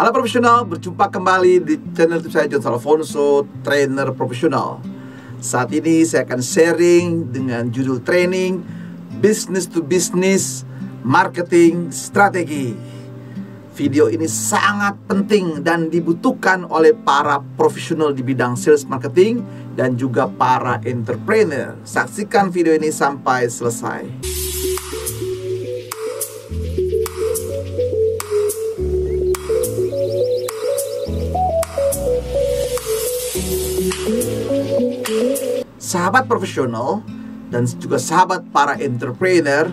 Halo profesional, berjumpa kembali di channel YouTube saya John Salfonso, trainer profesional. Saat ini saya akan sharing dengan judul training Business to Business Marketing Strategi. Video ini sangat penting dan dibutuhkan oleh para profesional di bidang sales marketing dan juga para entrepreneur. Saksikan video ini sampai selesai. Sahabat profesional dan juga sahabat para entrepreneur,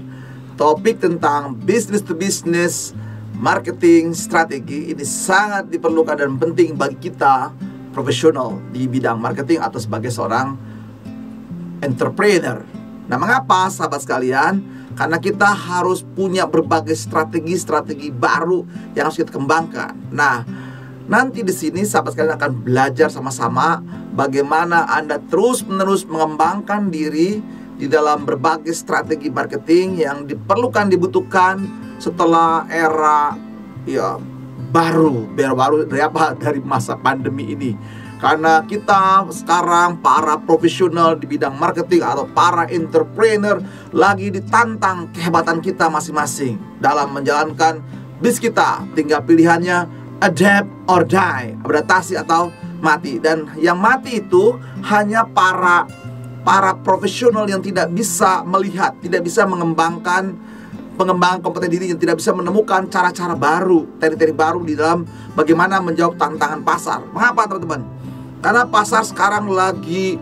topik tentang business to business marketing strategi ini sangat diperlukan dan penting bagi kita profesional di bidang marketing atau sebagai seorang entrepreneur. Nah, mengapa sahabat sekalian? Karena kita harus punya berbagai strategi-strategi baru yang harus kita kembangkan. Nah, nanti di sini sahabat sekalian akan belajar sama-sama bagaimana Anda terus-menerus mengembangkan diri di dalam berbagai strategi marketing yang dibutuhkan setelah era baru dari apa? Dari masa pandemi ini. Karena kita sekarang para profesional di bidang marketing atau para entrepreneur lagi ditantang kehebatan kita masing-masing dalam menjalankan bisnis kita. Tinggal pilihannya adapt or die, beradaptasi atau mati. Dan yang mati itu hanya para profesional yang tidak bisa melihat, tidak bisa mengembangkan kompetensi diri, yang tidak bisa menemukan cara-cara baru, teknik-teknik baru di dalam bagaimana menjawab tantangan pasar. Mengapa teman-teman? Karena pasar sekarang lagi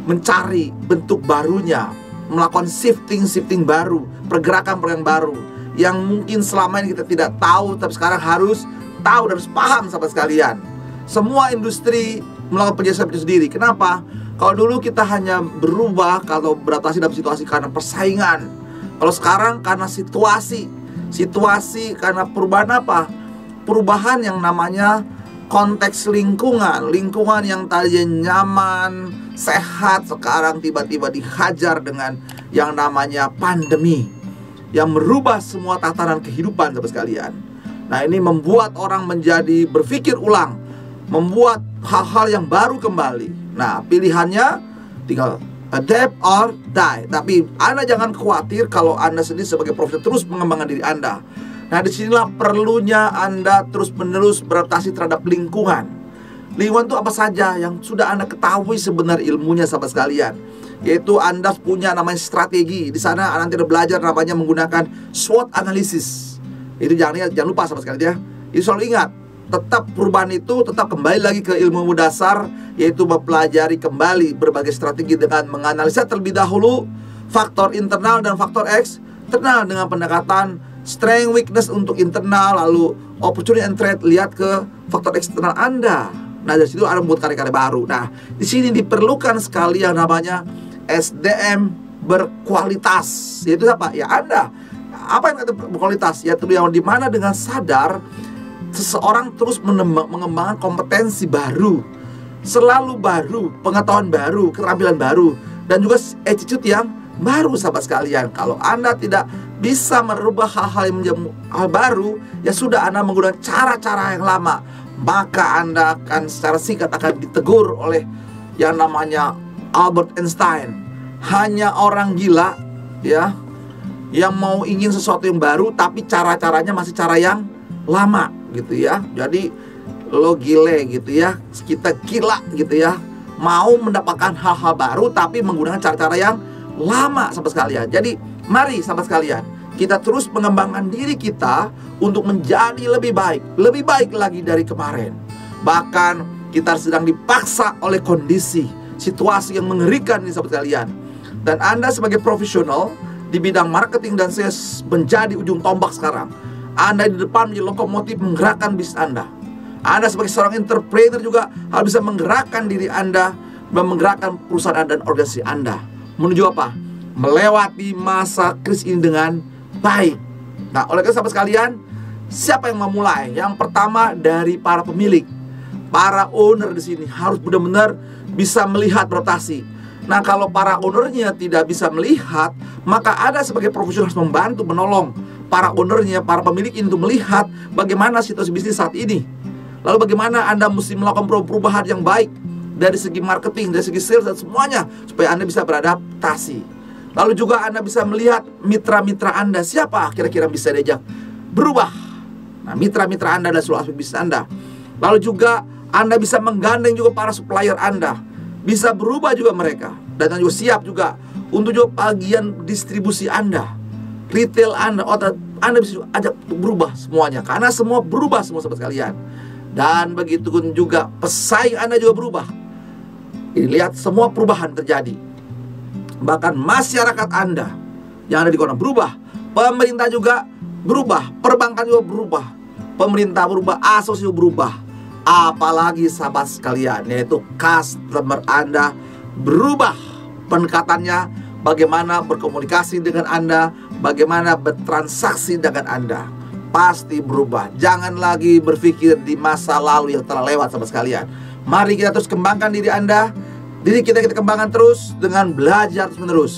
mencari bentuk barunya, melakukan shifting baru, pergerakan baru yang mungkin selama ini kita tidak tahu, tapi sekarang harus tahu dan harus paham sahabat sekalian. Semua industri melakukan penyesuaian sendiri. Kenapa? Kalau dulu kita hanya berubah kalau beradaptasi dalam situasi karena persaingan. Kalau sekarang karena situasi karena perubahan apa? Perubahan yang namanya konteks lingkungan yang tadinya nyaman, sehat, sekarang tiba-tiba dihajar dengan yang namanya pandemi yang merubah semua tatanan kehidupan sahabat sekalian. Nah, ini membuat orang menjadi berpikir ulang, membuat hal-hal yang baru kembali. Nah, pilihannya tinggal adapt or die. Tapi Anda jangan khawatir kalau Anda sendiri sebagai profesional terus mengembangkan diri Anda. Nah, disinilah perlunya Anda terus-menerus beradaptasi terhadap lingkungan. Lingkungan itu apa saja yang sudah Anda ketahui sebenarnya ilmunya sahabat sekalian. Yaitu Anda punya namanya strategi. Di sana Anda tidak belajar namanya menggunakan SWOT analysis. Itu jangan lupa sahabat sekalian ya. Itu selalu ingat, tetap perubahan itu tetap kembali lagi ke ilmu dasar, yaitu mempelajari kembali berbagai strategi dengan menganalisa terlebih dahulu faktor internal dan faktor eksternal dengan pendekatan strength weakness untuk internal, lalu opportunity and threat lihat ke faktor eksternal Anda. Nah, dari situ Anda membuat karya-karya baru. Nah, di sini diperlukan sekali yang namanya SDM berkualitas. Yaitu apa? Ya Anda. Apa yang berkualitas? Yaitu yang dimana dengan sadar seseorang terus mengembangkan kompetensi baru, selalu baru, pengetahuan baru, keterampilan baru, dan juga attitude yang baru sahabat sekalian. Kalau Anda tidak bisa merubah hal-hal yang menjadi hal baru, ya sudah Anda menggunakan cara-cara yang lama, maka Anda akan secara singkat akan ditegur oleh yang namanya Albert Einstein. Hanya orang gila ya yang mau ingin sesuatu yang baru tapi cara-caranya masih cara yang lama gitu ya. Jadi lo gile gitu ya, kita gila gitu ya, mau mendapatkan hal-hal baru tapi menggunakan cara-cara yang lama sahabat sekalian. Jadi mari sahabat sekalian, kita terus mengembangkan diri kita untuk menjadi lebih baik lagi dari kemarin. Bahkan kita sedang dipaksa oleh kondisi, situasi yang mengerikan ini sahabat sekalian. Dan Anda sebagai profesional di bidang marketing dan sales menjadi ujung tombak sekarang. Anda di depan menjadi lokomotif menggerakkan bisnis Anda. Anda sebagai seorang entrepreneur juga harus bisa menggerakkan diri Anda dan menggerakkan perusahaan Anda dan organisasi Anda menuju apa? Melewati masa krisis ini dengan baik. Nah, oleh karena sahabat sekalian, siapa yang memulai? Yang pertama dari para pemilik, para owner di sini harus benar-benar bisa melihat rotasi. Nah, kalau para ownernya tidak bisa melihat, maka Anda sebagai profesional harus membantu, menolong para ownernya, para pemilik ini untuk melihat bagaimana situasi bisnis saat ini. Lalu bagaimana Anda mesti melakukan perubahan yang baik dari segi marketing, dari segi sales dan semuanya, supaya Anda bisa beradaptasi. Lalu juga Anda bisa melihat mitra-mitra Anda, siapa kira-kira bisa diajak berubah. Nah, mitra-mitra Anda adalah seluruh aspek bisnis Anda. Lalu juga Anda bisa menggandeng juga para supplier Anda, bisa berubah juga mereka, dan juga siap juga untuk juga bagian distribusi Anda, retail Anda, Anda bisa juga ajak untuk berubah semuanya, karena semua berubah semua sahabat sekalian. Dan begitu pun juga pesaing Anda juga berubah. Ini lihat semua perubahan terjadi. Bahkan masyarakat Anda yang ada di kota berubah, pemerintah juga berubah, perbankan juga berubah, pemerintah berubah, asosiasi berubah. Apalagi sahabat sekalian, yaitu customer Anda berubah. Pendekatannya, bagaimana berkomunikasi dengan Anda, bagaimana bertransaksi dengan Anda, pasti berubah. Jangan lagi berpikir di masa lalu yang telah lewat sahabat sekalian. Mari kita terus kembangkan diri Anda, diri kita kembangkan terus dengan belajar terus menerus.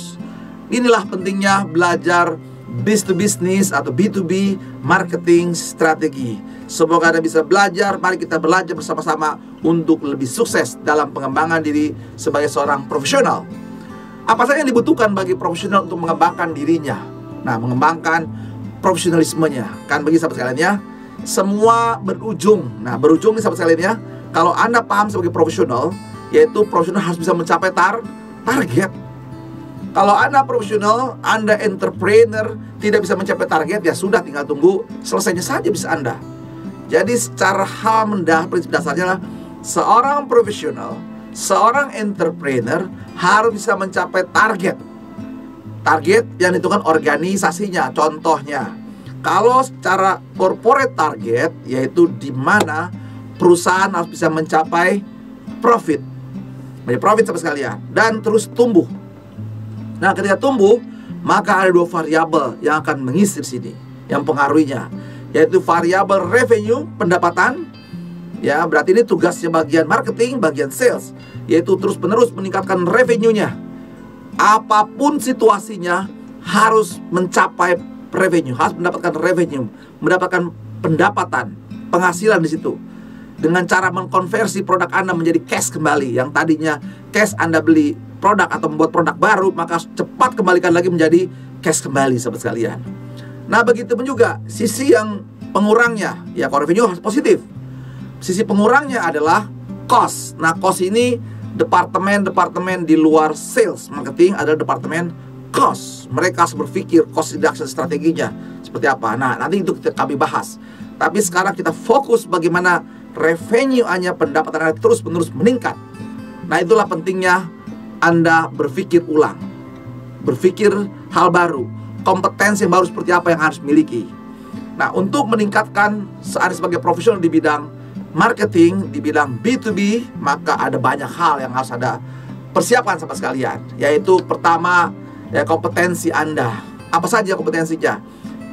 Inilah pentingnya belajar business to business atau B2B marketing strategi. Semoga Anda bisa belajar. Mari kita belajar bersama-sama untuk lebih sukses dalam pengembangan diri sebagai seorang profesional. Apa saja yang dibutuhkan bagi profesional untuk mengembangkan dirinya? Nah, mengembangkan profesionalismenya. Kan bagi sahabat sekalian ya, semua berujung. Nah, berujung nih sahabat sekalian ya, kalau Anda paham sebagai profesional, yaitu profesional harus bisa mencapai target. Kalau Anda profesional, Anda entrepreneur, tidak bisa mencapai target, ya sudah, tinggal tunggu selesainya saja bisa Anda. Jadi secara hal prinsip dasarnya adalah seorang profesional, seorang entrepreneur harus bisa mencapai target. Target yang ditentukan organisasinya. Contohnya, kalau secara corporate target, yaitu di mana perusahaan harus bisa mencapai profit, sahabat sekalian, dan terus tumbuh. Nah, ketika tumbuh, maka ada dua variabel yang akan mengisi di sini, yang pengaruhinya, yaitu variabel revenue, pendapatan. Ya, berarti ini tugasnya bagian marketing, bagian sales, yaitu terus-menerus meningkatkan revenue-nya. Apapun situasinya harus mencapai revenue, harus mendapatkan revenue, mendapatkan pendapatan, penghasilan di situ. Dengan cara mengkonversi produk Anda menjadi cash kembali. Yang tadinya cash Anda beli produk atau membuat produk baru, maka cepat kembalikan lagi menjadi cash kembali sahabat sekalian. Nah, begitu pun juga sisi yang pengurangnya, ya kalau revenue harus positif. Sisi pengurangnya adalah cost. Nah, cost ini departemen di luar sales marketing adalah departemen cost. Mereka harus berpikir cost reduction strateginya seperti apa. Nah, nanti itu kami bahas. Tapi sekarang kita fokus bagaimana revenue hanya pendapatan Anda terus-menerus meningkat. Nah, itulah pentingnya Anda berpikir ulang, berpikir hal baru, kompetensi yang baru seperti apa yang harus miliki. Nah, untuk meningkatkan Anda sebagai profesional di bidang marketing, di bidang B2B, maka ada banyak hal yang harus Anda persiapkan sahabat sekalian. Yaitu pertama, ya kompetensi Anda. Apa saja kompetensinya?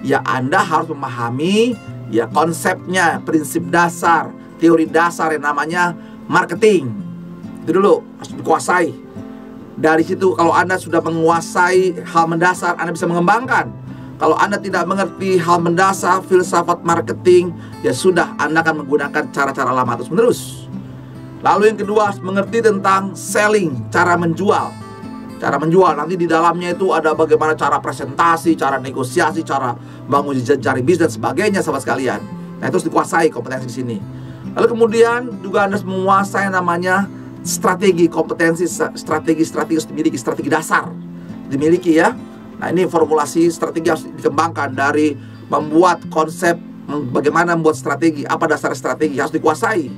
Ya, Anda harus memahami ya konsepnya, prinsip dasar, teori dasar yang namanya marketing. Itu dulu harus dikuasai. Dari situ kalau Anda sudah menguasai hal mendasar, Anda bisa mengembangkan. Kalau Anda tidak mengerti hal mendasar, filsafat marketing, ya sudah, Anda akan menggunakan cara-cara lama terus menerus. Lalu yang kedua, harus mengerti tentang selling, cara menjual. Cara menjual, nanti di dalamnya itu ada bagaimana cara presentasi, cara negosiasi, cara bangun jejaring bisnis dan sebagainya sahabat sekalian. Nah, itu harus dikuasai kompetensi di sini. Lalu kemudian juga Anda harus menguasai namanya strategi, kompetensi strategi harus dimiliki, strategi dasar dimiliki ya. Nah, ini formulasi strategi harus dikembangkan dari membuat konsep, bagaimana membuat strategi, apa dasar strategi harus dikuasai.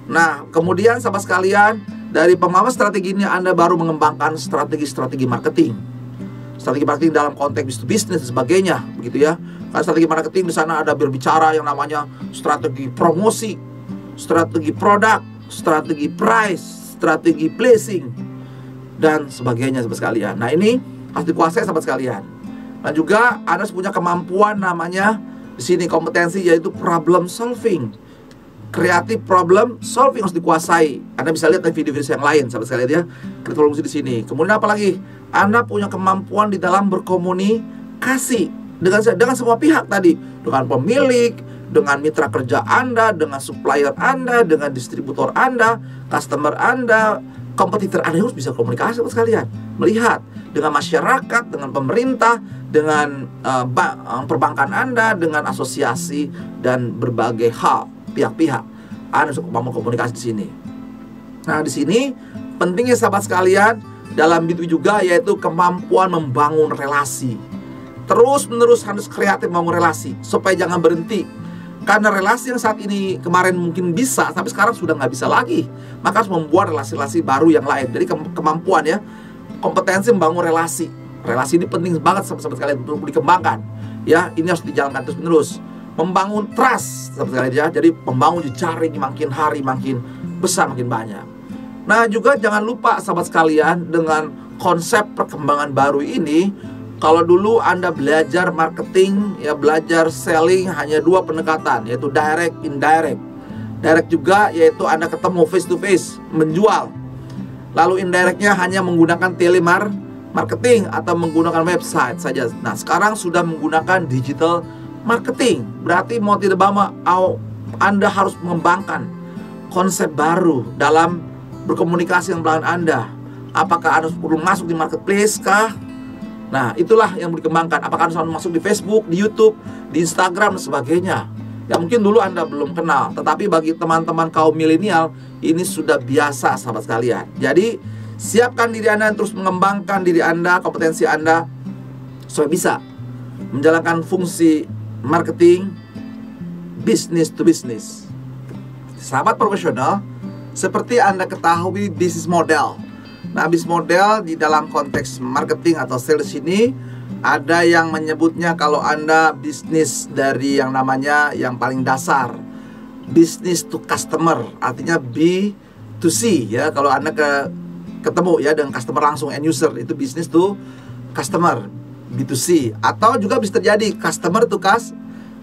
Nah, kemudian sahabat sekalian, dari pemahaman strategi ini Anda baru mengembangkan strategi marketing. Strategi marketing dalam konteks business to business dan sebagainya, begitu ya. Karena strategi marketing di sana ada berbicara yang namanya strategi promosi, strategi produk, strategi price, strategi placing dan sebagainya sahabat sekalian. Nah, ini harus dikuasai sahabat sekalian. Dan juga Anda harus punya kemampuan namanya di sini kompetensi, yaitu problem solving. Kreatif problem solving harus dikuasai. Anda bisa lihat dari video-video yang lain sahabat sekalian ya. Kreatif problem di sini. Kemudian apa lagi? Anda punya kemampuan di dalam berkomunikasi dengan semua pihak tadi, dengan pemilik, dengan mitra kerja Anda, dengan supplier Anda, dengan distributor Anda, customer Anda, kompetitor Anda. Harus bisa komunikasi sekalian, melihat dengan masyarakat, dengan pemerintah, dengan perbankan Anda, dengan asosiasi dan berbagai hal, pihak-pihak. Anda harus membangun komunikasi di sini. Nah, di sini pentingnya sahabat sekalian dalam B2B juga, yaitu kemampuan membangun relasi. Terus menerus harus kreatif membangun relasi supaya jangan berhenti. Karena relasi yang saat ini kemarin mungkin bisa, tapi sekarang sudah nggak bisa lagi. Maka harus membuat relasi-relasi baru yang lain. Jadi kemampuan ya, kompetensi membangun relasi. Relasi ini penting banget sahabat sekalian untuk dikembangkan. Ya, ini harus dijalankan terus menerus. Membangun trust sahabat sekalian ya. Jadi membangun jejaring makin hari makin besar, makin banyak. Nah, juga jangan lupa sahabat sekalian dengan konsep perkembangan baru ini. Kalau dulu Anda belajar marketing, ya belajar selling hanya 2 pendekatan, yaitu direct, indirect. Direct juga yaitu Anda ketemu face to face, menjual. Lalu indirectnya hanya menggunakan telemarketing atau menggunakan website saja. Nah, sekarang sudah menggunakan digital marketing. Berarti mau tidak mau Anda harus mengembangkan konsep baru dalam berkomunikasi dengan pelanggan Anda. Apakah Anda perlu masuk di marketplace kah? Nah, itulah yang dikembangkan. Apakah Anda masuk di Facebook, di YouTube, di Instagram, dan sebagainya. Ya mungkin dulu Anda belum kenal, tetapi bagi teman-teman kaum milenial, ini sudah biasa sahabat sekalian. Jadi, siapkan diri Anda terus mengembangkan diri Anda, kompetensi Anda, supaya bisa menjalankan fungsi marketing business to business. Sahabat profesional, seperti Anda ketahui bisnis model. Nah, bisnis model di dalam konteks marketing atau sales ini ada yang menyebutnya kalau Anda bisnis dari yang namanya yang paling dasar, business to customer, artinya B2C ya. Kalau Anda ketemu ya dengan customer langsung, end user, itu business to customer, B2C. Atau juga bisa terjadi customer to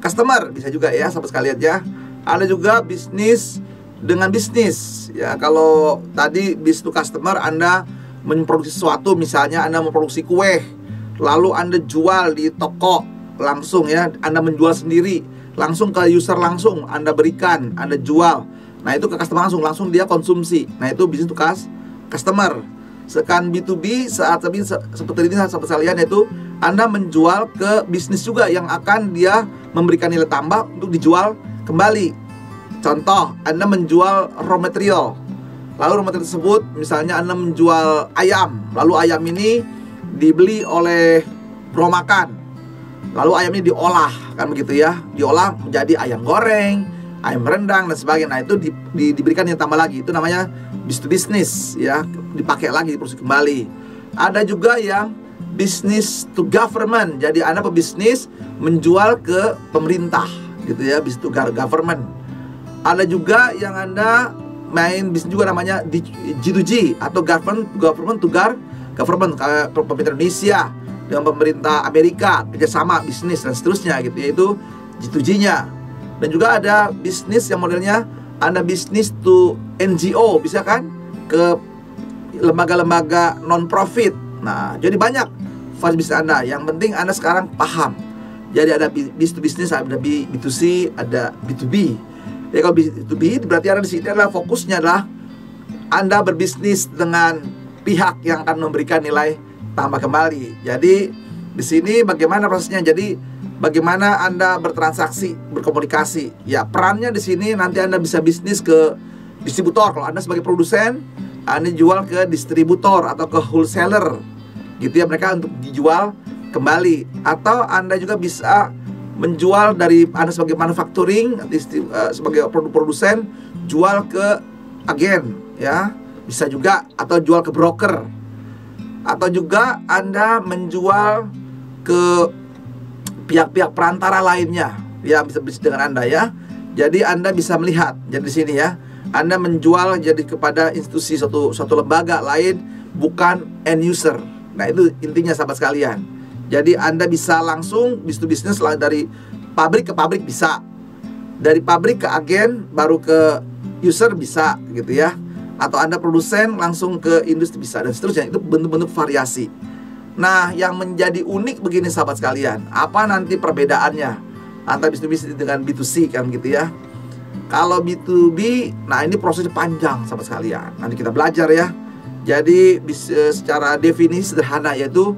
customer, bisa juga ya sahabat sekalian ya. Ada juga bisnis dengan bisnis ya. Kalau tadi bisnis to customer, Anda memproduksi sesuatu, misalnya Anda memproduksi kue, lalu Anda jual di toko langsung ya. Anda menjual sendiri langsung ke user, langsung Anda berikan, Anda jual. Nah, itu ke customer langsung dia konsumsi. Nah, itu bisnis to customer. Sekarang B2B saat ini seperti ini sahabat sekalian, yaitu Anda menjual ke bisnis juga yang akan dia memberikan nilai tambah untuk dijual kembali. Contoh, Anda menjual raw material. Lalu raw material tersebut, misalnya Anda menjual ayam. Lalu ayam ini dibeli oleh pro makan. Lalu ayam ini diolah, kan begitu ya. Diolah menjadi ayam goreng, ayam rendang, dan sebagainya. Nah, itu diberikan yang tambah lagi. Itu namanya business to business ya. Dipakai lagi, diproduksi kembali. Ada juga yang business to government. Jadi Anda pebisnis menjual ke pemerintah gitu ya, business to government. Ada juga yang Anda main bisnis juga namanya G2G atau government to government, kayak pemerintah Indonesia dengan pemerintah Amerika, kerjasama bisnis dan seterusnya gitu, yaitu G2G-nya. Dan juga ada bisnis yang modelnya Anda bisnis to NGO, bisa kan, ke lembaga-lembaga non-profit. Nah, jadi banyak variasi bisnis Anda. Yang penting Anda sekarang paham. Jadi ada business to business, ada B2C, ada B2B. Jadi kalau B2B berarti Anda di sini adalah fokusnya adalah Anda berbisnis dengan pihak yang akan memberikan nilai tambah kembali. Jadi di sini bagaimana prosesnya? Jadi bagaimana Anda bertransaksi, berkomunikasi. Ya, perannya di sini nanti Anda bisa bisnis ke distributor. Kalau Anda sebagai produsen, Anda jual ke distributor atau ke wholesaler. Gitu ya, mereka untuk dijual kembali. Atau Anda juga bisa menjual dari Anda sebagai manufacturing, sebagai produsen, jual ke agen ya, bisa juga, atau jual ke broker, atau juga Anda menjual ke pihak-pihak perantara lainnya ya, bisa bisnis dengan Anda ya. Jadi Anda bisa melihat, jadi di sini ya, Anda menjual jadi kepada institusi suatu lembaga lain, bukan end user. Nah, itu intinya sahabat sekalian. Jadi Anda bisa langsung bisnis to bisnis dari pabrik ke pabrik bisa, dari pabrik ke agen baru ke user bisa gitu ya, atau Anda produsen langsung ke industri bisa, dan seterusnya. Itu bentuk-bentuk variasi. Nah, yang menjadi unik begini sahabat sekalian, apa nanti perbedaannya? antara B2B dengan B2C kan gitu ya. Kalau B2B, nah ini prosesnya panjang sahabat sekalian. Nanti kita belajar ya. Jadi secara definisi sederhana yaitu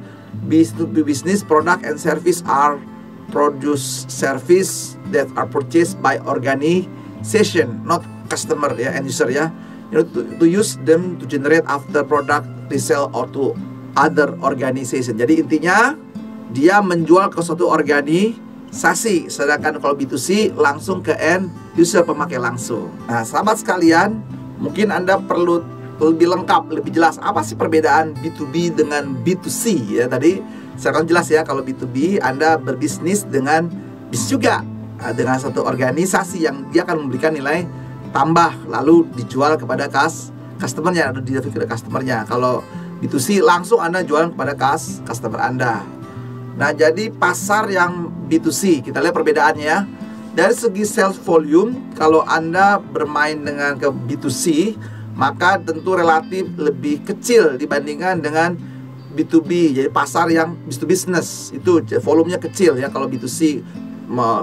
B2B business, product and service are produce service that are purchased by organization, not customer ya, end user ya. You know, to use them to generate after product resell or to other organization. Jadi intinya dia menjual ke suatu organisasi, sedangkan kalau B2C langsung ke end user, pemakai langsung. Nah sahabat sekalian, mungkin Anda perlu lebih lengkap, lebih jelas apa sih perbedaan B2B dengan B2C ya. Tadi saya akan jelas ya, kalau B2B Anda berbisnis dengan bisnis juga, dengan satu organisasi yang dia akan memberikan nilai tambah lalu dijual kepada customernya atau dideliver ke customernya. Kalau B2C langsung Anda jual kepada customer Anda. Nah jadi pasar yang B2C, kita lihat perbedaannya. Dari segi sales volume, kalau Anda bermain dengan ke B2C, maka tentu relatif lebih kecil dibandingkan dengan B2B. Jadi pasar yang business to business itu volumenya kecil ya. Kalau B2C,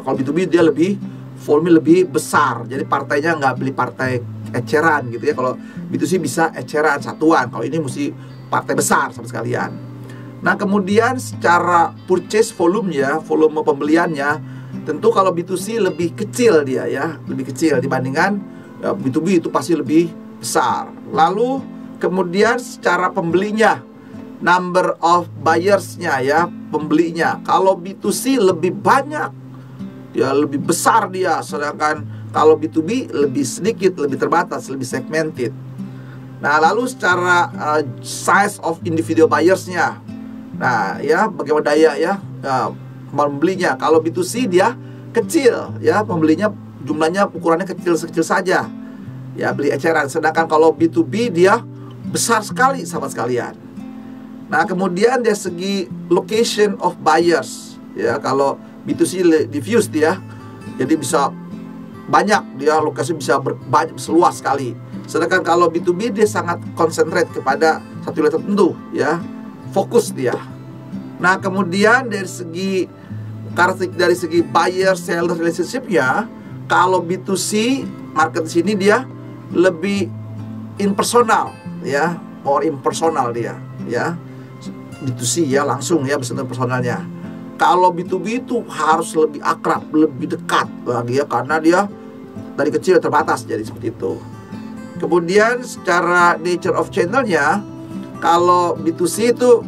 kalau B2B dia lebih volume lebih besar. Jadi partainya nggak beli partai eceran gitu ya. Kalau B2C bisa eceran satuan. Kalau ini mesti partai besar sama sekalian. Nah kemudian secara purchase volume ya, volume pembeliannya, tentu kalau B2C lebih kecil dia ya, lebih kecil dibandingkan ya, B2B itu pasti lebih besar. Lalu kemudian secara pembelinya, number of buyers-nya ya, pembelinya. Kalau B2C lebih banyak, ya lebih besar dia. Sedangkan kalau B2B lebih sedikit, lebih terbatas, lebih segmented. Nah lalu secara size of individual buyers-nya, nah ya bagaimana daya ya, pembelinya. Kalau B2C dia kecil ya, pembelinya jumlahnya ukurannya kecil-kecil saja ya, beli eceran. Sedangkan kalau B2B dia besar sekali sahabat sekalian. Nah kemudian dari segi location of buyers ya, kalau B2C diffuse dia, jadi bisa banyak dia, lokasi bisa banyak, seluas sekali. Sedangkan kalau B2B dia sangat concentrate kepada satu wilayah tertentu ya, fokus dia. Nah kemudian dari segi karakteristik, dari segi buyer seller relationship-nya, kalau B2C market di sini dia lebih impersonal ya, more impersonal dia ya. B2C ya langsung ya, bersentuhan personalnya. Kalau B2B itu harus lebih akrab, lebih dekat lagi ya, karena dia dari kecil terbatas, jadi seperti itu. Kemudian secara nature of channel-nya, kalau B2C itu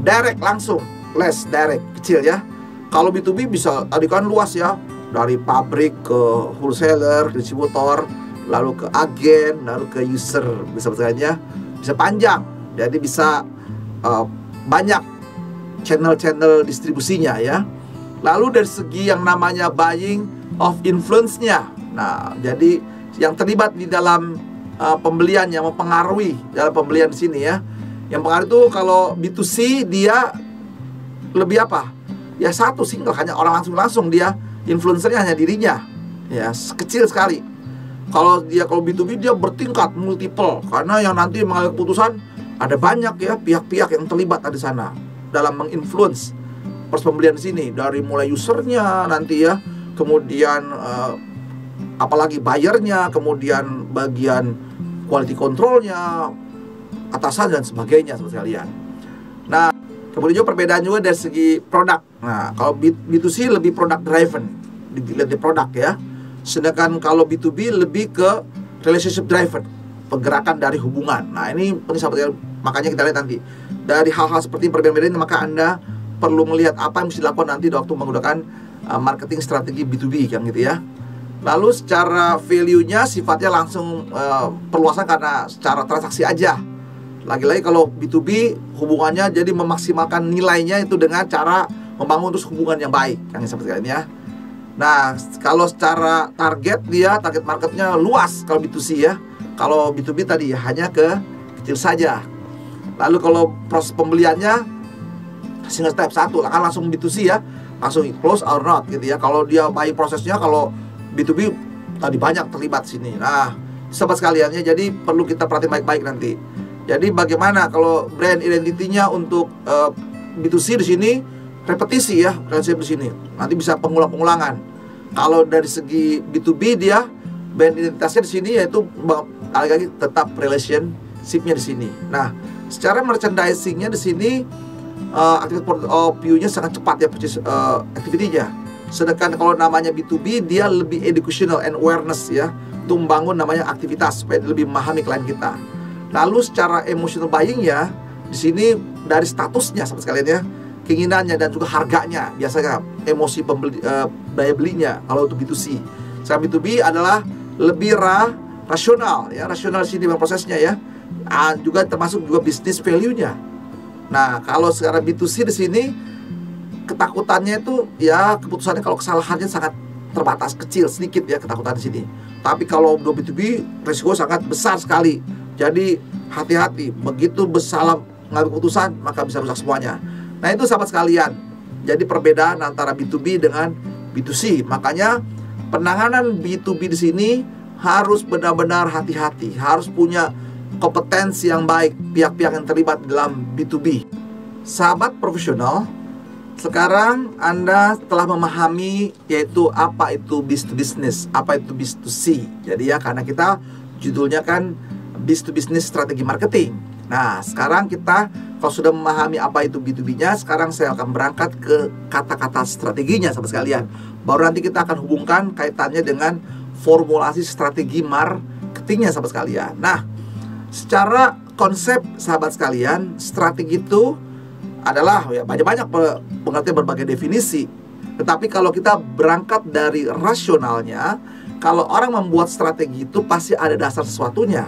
direct langsung, less direct, kecil ya. Kalau B2B bisa tadi kan luas ya, dari pabrik ke wholesaler, distributor, lalu ke agen, lalu ke user, bisa bertanya, bisa panjang. Jadi bisa banyak channel-channel distribusinya ya. Lalu dari segi yang namanya buying of influence-nya, nah jadi yang terlibat di dalam pembelian, yang mempengaruhi dalam pembelian di sini ya. Yang pengaruh itu kalau B2C dia lebih apa? Ya satu single, hanya orang langsung dia, influencernya hanya dirinya ya, kecil sekali. Kalau B2B dia bertingkat, multiple, karena yang nanti mengambil keputusan ada banyak ya pihak-pihak yang terlibat di sana dalam menginfluence proses pembelian di sini, dari mulai usernya nanti ya, kemudian apalagi buyernya, kemudian bagian quality controlnya, atasan dan sebagainya sekalian. Nah kemudian juga perbedaan juga dari segi produk. Nah kalau B2C lebih product driven, dilihat di produk ya. Sedangkan kalau B2B lebih ke relationship driven, pergerakan dari hubungan. Nah ini penting sahabat, makanya kita lihat nanti dari hal-hal seperti perbedaan ini, maka Anda perlu melihat apa yang mesti dilakukan nanti waktu menggunakan marketing strategi B2B kan gitu ya. Lalu secara value-nya sifatnya langsung perluasan karena secara transaksi aja. Lagi-lagi kalau B2B hubungannya jadi memaksimalkan nilainya itu dengan cara membangun terus hubungan yang baik kan sahabat sekalian ya. Nah, kalau secara target dia, target marketnya luas kalau B2C ya. Kalau B2B tadi hanya ke kecil saja. Lalu kalau proses pembeliannya single step satu, kan langsung B2C ya, langsung close or not gitu ya. Kalau dia buying prosesnya, kalau B2B tadi banyak terlibat sini. Nah, sahabat sekaliannya, jadi perlu kita perhatiin baik-baik nanti. Jadi bagaimana kalau brand identity-nya untuk B2C di sini repetisi ya, prinsip di sini. Nanti bisa pengulang-pengulangan. Kalau dari segi B2B dia brand identitasnya di sini yaitu lagi tetap relationship-nya di sini. Nah, secara merchandising-nya di sini activity view-nya sangat cepat ya, purchase activity-nya. Sedangkan kalau namanya B2B dia lebih educational and awareness ya, untuk membangun namanya aktivitas supaya lebih memahami klien kita. Lalu secara emotional buying ya, di sini dari statusnya sama sekalian ya, keinginannya dan juga harganya, biasanya emosi pembeli, daya belinya kalau untuk B2C. Sekarang B2B adalah lebih rasional ya, rasional sini prosesnya ya, juga termasuk juga bisnis value-nya. Nah, kalau sekarang B2C di sini ketakutannya itu ya, keputusannya kalau kesalahannya sangat terbatas, kecil, sedikit ya ketakutan di sini. Tapi kalau B2B risiko sangat besar sekali. Jadi hati-hati, begitu bersalah mengambil keputusan maka bisa rusak semuanya. Nah, itu sahabat sekalian, jadi perbedaan antara B2B dengan B2C. Makanya penanganan B2B di sini harus benar-benar hati-hati, harus punya kompetensi yang baik pihak-pihak yang terlibat dalam B2B. Sahabat profesional, sekarang Anda telah memahami yaitu apa itu business to business, apa itu business to C. Jadi ya, karena kita judulnya kan business to business strategi marketing. Nah, sekarang kita kalau sudah memahami apa itu B2B-nya, sekarang saya akan berangkat ke kata-kata strateginya sahabat sekalian. Baru nanti kita akan hubungkan kaitannya dengan formulasi strategi marketingnya sahabat sekalian. Nah, secara konsep sahabat sekalian, strategi itu adalah ya banyak-banyak pengertian berbagai definisi. Tetapi kalau kita berangkat dari rasionalnya, kalau orang membuat strategi itu pasti ada dasar sesuatunya.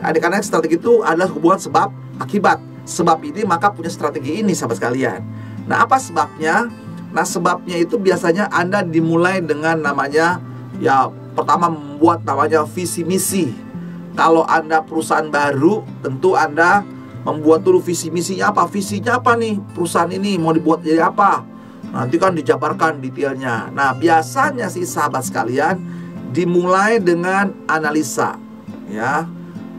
Karena strategi itu adalah hubungan sebab akibat. Sebab ini maka punya strategi ini sahabat sekalian. Nah, apa sebabnya? Nah, sebabnya itu biasanya Anda dimulai dengan namanya ya, pertama membuat namanya visi misi. Kalau Anda perusahaan baru, tentu Anda membuat dulu visi misinya apa. Visinya apa nih perusahaan ini mau dibuat jadi apa. Nanti kan dijabarkan detailnya. Nah, biasanya sih sahabat sekalian dimulai dengan analisa ya,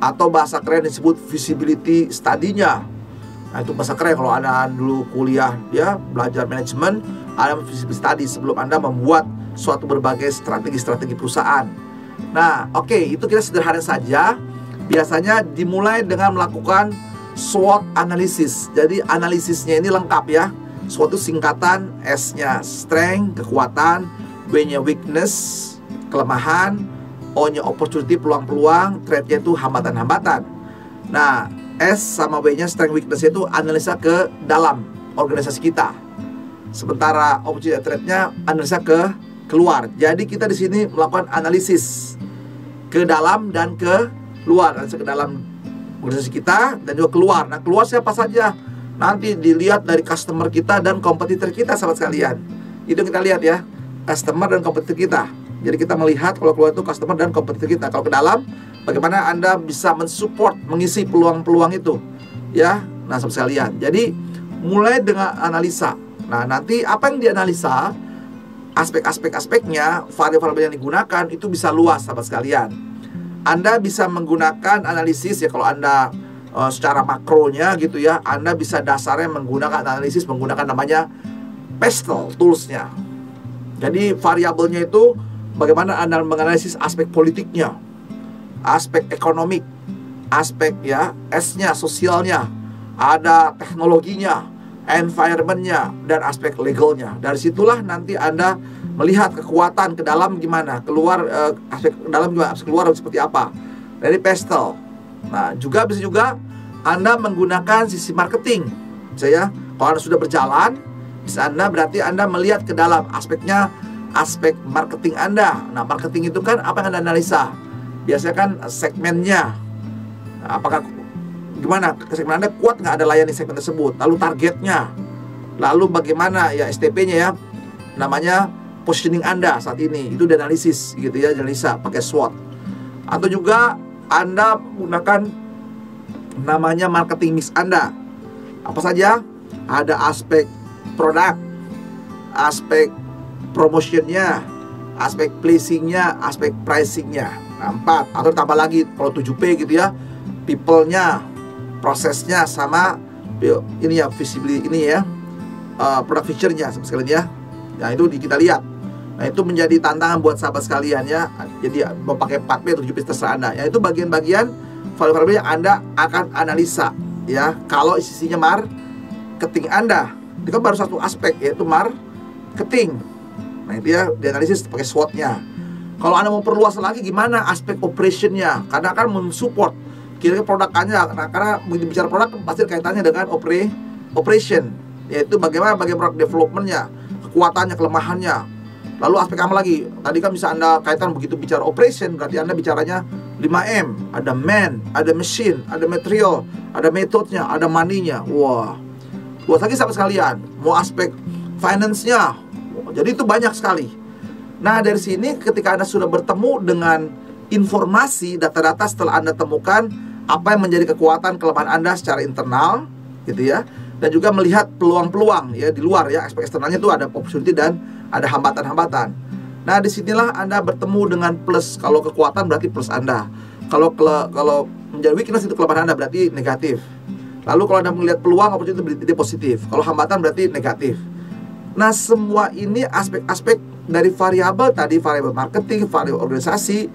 atau bahasa keren disebut visibility study-nya. Nah, itu bahasa keren kalau Anda dulu kuliah ya, belajar manajemen, ada visibility study sebelum Anda membuat suatu berbagai strategi-strategi perusahaan. Nah, oke, itu kita sederhana saja. Biasanya dimulai dengan melakukan SWOT analisis. Jadi analisisnya ini lengkap ya. SWOT itu singkatan, S-nya strength, kekuatan, W-nya weakness, kelemahan, O-nya opportunity, peluang-peluang, threat-nya itu hambatan-hambatan. Nah, S sama W-nya strength weakness itu analisa ke dalam organisasi kita. Sementara opportunity threat-nya analisa ke keluar. Jadi kita di sini melakukan analisis ke dalam dan ke luar, analisa ke dalam organisasi kita dan juga keluar. Nah, keluar siapa saja? Nanti dilihat dari customer kita dan kompetitor kita sahabat sekalian. Itu kita lihat ya, customer dan kompetitor kita. Jadi kita melihat kalau keluar itu customer dan kompetitor kita. Kalau ke dalam, bagaimana Anda bisa mensupport, mengisi peluang-peluang itu ya. Nah sahabat sekalian, jadi mulai dengan analisa. Nah nanti apa yang dianalisa, aspek-aspeknya, variabel yang digunakan itu bisa luas sahabat sekalian. Anda bisa menggunakan analisis ya, kalau Anda secara makronya gitu ya, Anda bisa dasarnya menggunakan analisis menggunakan namanya PESTEL toolsnya. Jadi variabelnya itu bagaimana Anda menganalisis aspek politiknya, aspek ekonomik, aspek ya S-nya sosialnya, ada teknologinya, environment-nya, dan aspek legalnya. Dari situlah nanti Anda melihat kekuatan ke dalam gimana, keluar aspek ke dalam gimana, aspek keluar seperti apa. Dari PESTEL. Nah, bisa juga Anda menggunakan sisi marketing. Saya, kalau Anda sudah berjalan, bisa Anda berarti Anda melihat ke dalam aspeknya, aspek marketing Anda. Nah, marketing itu kan apa yang Anda analisa? Biasanya kan segmennya. Nah, apakah gimana segmen Anda kuat nggak ada layani segmen tersebut? Lalu targetnya, lalu bagaimana ya STP-nya ya, namanya positioning Anda saat ini itu dianalisis gitu ya, analisa pakai SWOT. Atau juga Anda menggunakan namanya marketing mix Anda. Apa saja? Ada aspek produk, aspek promotionnya, aspek placingnya, aspek pricingnya. Nah, 4 atau tambah lagi kalau 7P gitu ya, people-nya, prosesnya, sama ini ya visibility ini ya, product feature-nya sekalian ya. Nah itu kita lihat. Nah, itu menjadi tantangan buat sahabat sekalian ya. Jadi mau pakai 4P atau 7P terserah Anda. Ya, itu bagian-bagian value-value yang Anda akan analisa ya. Kalau isinya marketing Anda, itu kan baru satu aspek, yaitu marketing. Nah, itu ya dianalisis pakai SWOT-nya. Kalau Anda mau perluas lagi, gimana aspek operation-nya? Karena akan mensupport kira-kira produk Anda. Karena bicara produk pasti kaitannya dengan operation, yaitu bagaimana produk development-nya, kekuatannya, kelemahannya. Lalu aspek apa lagi? Tadi kan bisa Anda kaitan begitu bicara operation, berarti Anda bicaranya 5M. Ada man, ada machine, ada material, ada metodenya, ada money-nya. Wah, buat lagi sahabat sekalian, mau aspek finance-nya. Jadi itu banyak sekali. Nah, dari sini ketika Anda sudah bertemu dengan informasi, data-data setelah Anda temukan apa yang menjadi kekuatan kelemahan Anda secara internal, gitu ya, dan juga melihat peluang-peluang ya di luar ya, aspek eksternalnya itu ada opportunity dan ada hambatan-hambatan. Nah, disinilah Anda bertemu dengan plus. Kalau kekuatan berarti plus Anda. Kalau menjadi weakness itu kelemahan Anda, berarti negatif. Lalu kalau Anda melihat peluang, opportunity berarti positif. Kalau hambatan berarti negatif. Nah, semua ini aspek-aspek dari variabel tadi, variabel marketing, variabel organisasi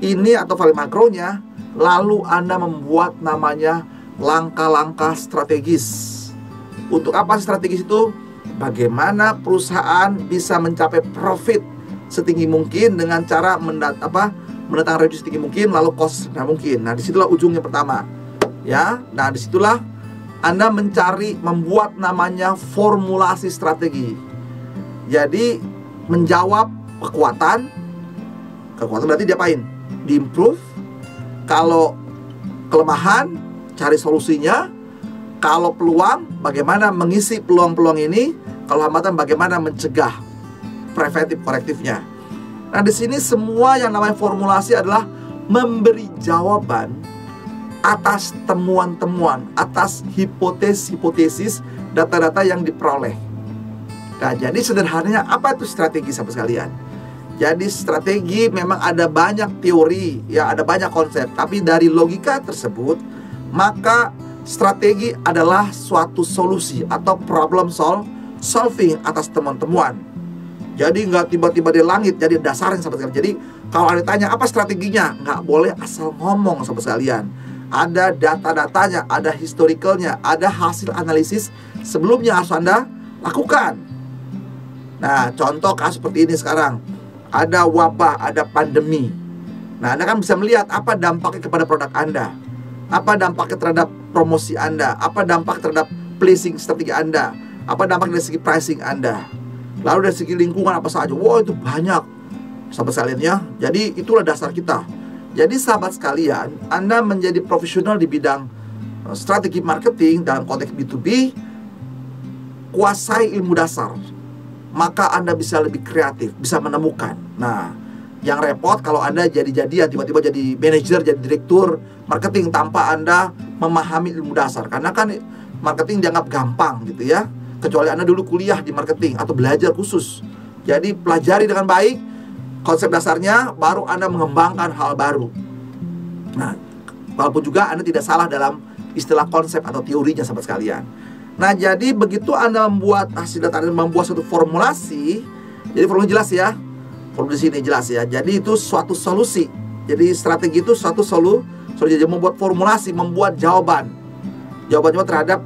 ini atau variabel makronya. Lalu Anda membuat namanya langkah-langkah strategis. Untuk apa strategis itu? Bagaimana perusahaan bisa mencapai profit setinggi mungkin dengan cara mendatangkan revenue setinggi mungkin, lalu cost serendah mungkin. Nah, disitulah ujungnya pertama ya. Nah, disitulah Anda membuat namanya formulasi strategi. Jadi menjawab kekuatan berarti diapain? Diimprove. Kalau kelemahan, cari solusinya. Kalau peluang, bagaimana mengisi peluang-peluang ini? Kalau hambatan, bagaimana mencegah preventif korektifnya? Nah, di sini semua yang namanya formulasi adalah memberi jawaban atas temuan-temuan, atas hipotesis, data-data yang diperoleh. Nah, jadi sederhananya apa itu strategi sahabat sekalian? Jadi strategi memang ada banyak teori, ya ada banyak konsep. Tapi dari logika tersebut, maka strategi adalah suatu solusi atau problem solving atas temuan-temuan. Jadi nggak tiba-tiba di langit, jadi dasarnya sahabat sekalian. Jadi kalau ada tanya apa strateginya, nggak boleh asal ngomong sahabat sekalian. Ada data-datanya, ada historicalnya, ada hasil analisis sebelumnya harus Anda lakukan. Nah, contoh kasus seperti ini sekarang. Ada wabah, ada pandemi. Nah, Anda kan bisa melihat apa dampaknya kepada produk Anda. Apa dampaknya terhadap promosi Anda. Apa dampak terhadap placing strategi Anda. Apa dampak dari segi pricing Anda. Lalu dari segi lingkungan apa saja. Wow, itu banyak sahabat sekalian ya. Jadi itulah dasar kita. Jadi sahabat sekalian, Anda menjadi profesional di bidang strategi marketing dalam konteks B2B, kuasai ilmu dasar, maka Anda bisa lebih kreatif, bisa menemukan. Nah, yang repot kalau Anda jadi-jadian, tiba-tiba jadi manajer, jadi direktur marketing tanpa Anda memahami ilmu dasar. Karena kan marketing dianggap gampang gitu ya, kecuali Anda dulu kuliah di marketing atau belajar khusus. Jadi pelajari dengan baik konsep dasarnya, baru Anda mengembangkan hal baru. Nah, walaupun juga Anda tidak salah dalam istilah konsep atau teorinya sahabat sekalian. Nah, jadi begitu Anda membuat hasil data, Anda membuat suatu formulasi. Jadi formulanya jelas ya. Formulasi ini jelas ya. Jadi itu suatu solusi. Jadi strategi itu suatu solusi. Jadi membuat formulasi, membuat jawaban. Jawabannya terhadap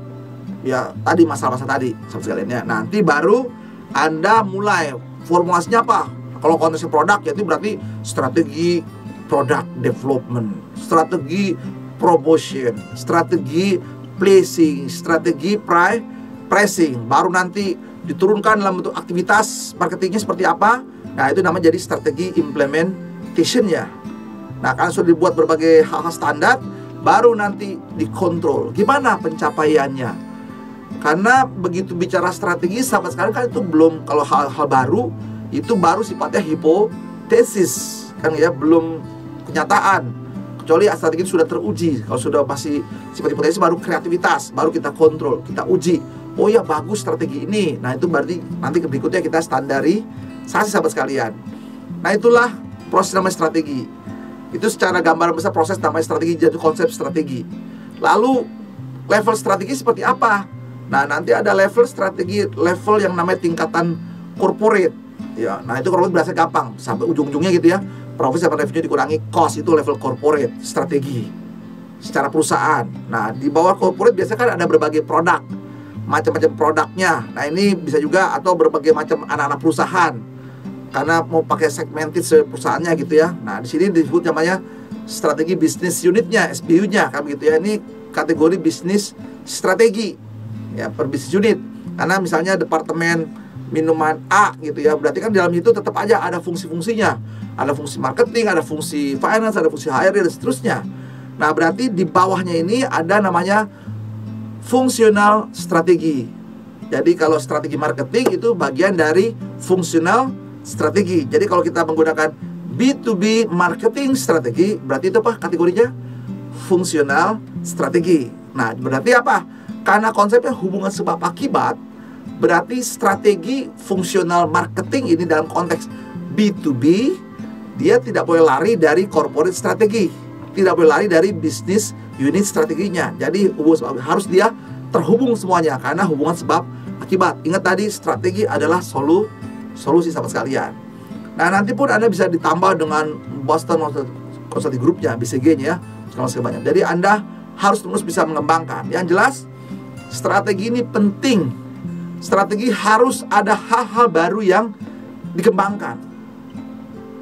ya tadi masalah-masalah tadi sahabat sekalian ya. Nanti baru Anda mulai formulasinya apa? Kalau konteksnya produk, ya itu berarti strategi product development, strategi promotion, strategi placing, strategi pricing. Baru nanti diturunkan dalam bentuk aktivitas marketingnya seperti apa. Nah, itu namanya jadi strategi implementation-nya. Nah, kan sudah dibuat berbagai hal-hal standar, baru nanti dikontrol. Gimana pencapaiannya? Karena begitu bicara strategi, sahabat sekalian kan itu belum, kalau hal-hal baru, itu baru sifatnya hipotesis kan ya, belum kenyataan. Kecuali strategi itu sudah teruji. Kalau sudah masih sifat hipotesis, baru kreativitas, baru kita kontrol, kita uji. Oh ya, bagus strategi ini. Nah, itu berarti nanti berikutnya kita standarisasi sahabat sekalian. Nah, itulah proses namanya strategi. Itu secara gambaran besar proses namanya strategi, jadi konsep strategi. Lalu level strategi seperti apa? Nah, nanti ada level strategi, level yang namanya tingkatan corporate. Ya, nah itu corporate berasa gampang sampai ujung-ujungnya gitu ya. Profit sama revenue dikurangi cost, itu level corporate, strategi secara perusahaan. Nah, di bawah corporate biasanya kan ada berbagai produk, macam-macam produknya. Nah, ini bisa juga atau berbagai macam anak-anak perusahaan. Karena mau pakai segmented perusahaannya gitu ya. Nah, di sini disebut namanya strategi bisnis unitnya, SBU-nya kan gitu ya. Ini kategori bisnis strategi ya, per bisnis unit. Karena misalnya departemen minuman A gitu ya, berarti kan dalam itu tetap aja ada fungsi-fungsinya. Ada fungsi marketing, ada fungsi finance, ada fungsi HRD dan seterusnya. Nah, berarti di bawahnya ini ada namanya fungsional strategi. Jadi kalau strategi marketing itu bagian dari fungsional strategi. Jadi kalau kita menggunakan B2B marketing strategi, berarti itu apa kategorinya? Fungsional strategi. Nah, berarti apa? Karena konsepnya hubungan sebab akibat, berarti strategi fungsional marketing ini dalam konteks B2B, dia tidak boleh lari dari corporate strategi, tidak boleh lari dari bisnis unit strateginya. Jadi hubungan sebab harus dia terhubung semuanya karena hubungan sebab akibat. Ingat tadi strategi adalah solusi sahabat sekalian. Nah, nanti pun Anda bisa ditambah dengan Boston Consulting Group-nya, BCG-nya ya, banyak. Jadi Anda harus terus bisa mengembangkan. Yang jelas strategi ini penting. Strategi harus ada hal-hal baru yang dikembangkan.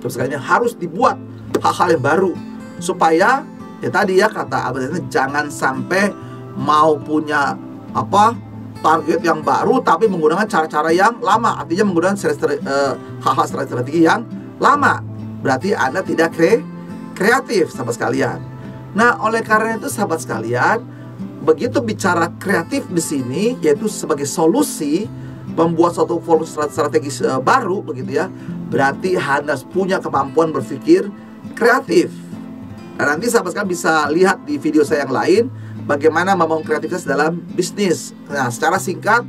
Terus sekalian harus dibuat hal-hal yang baru supaya ya tadi ya kata abadnya, jangan sampai mau punya target yang baru tapi menggunakan cara-cara yang lama. Artinya menggunakan hal-hal strategi yang lama. Berarti Anda tidak kreatif sahabat sekalian. Nah, oleh karena itu sahabat sekalian, begitu bicara kreatif di sini yaitu sebagai solusi membuat suatu strategi baru begitu ya, berarti Anda punya kemampuan berpikir kreatif. Nah, nanti sahabat sekalian bisa lihat di video saya yang lain bagaimana membangun kreativitas dalam bisnis. Nah, secara singkat,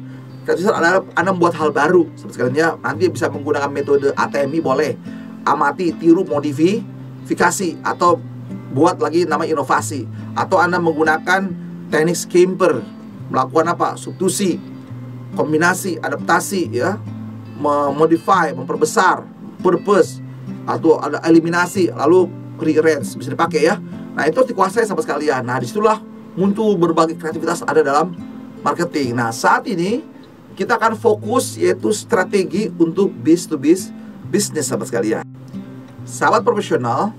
kreativitas adalah Anda membuat hal baru sahabat sekalian ya. Nanti bisa menggunakan metode ATMI boleh, amati, tiru, modifikasi, atau buat lagi nama inovasi, atau Anda menggunakan teknik skimper, melakukan substitusi, kombinasi, adaptasi ya, memodify, memperbesar, purpose, atau ada eliminasi, lalu rearrange, bisa dipakai ya. Nah, itu dikuasai sahabat sekalian. Nah, disitulah muncul berbagai kreativitas ada dalam marketing. Nah, saat ini kita akan fokus yaitu strategi untuk business sahabat sekalian. Sahabat profesional,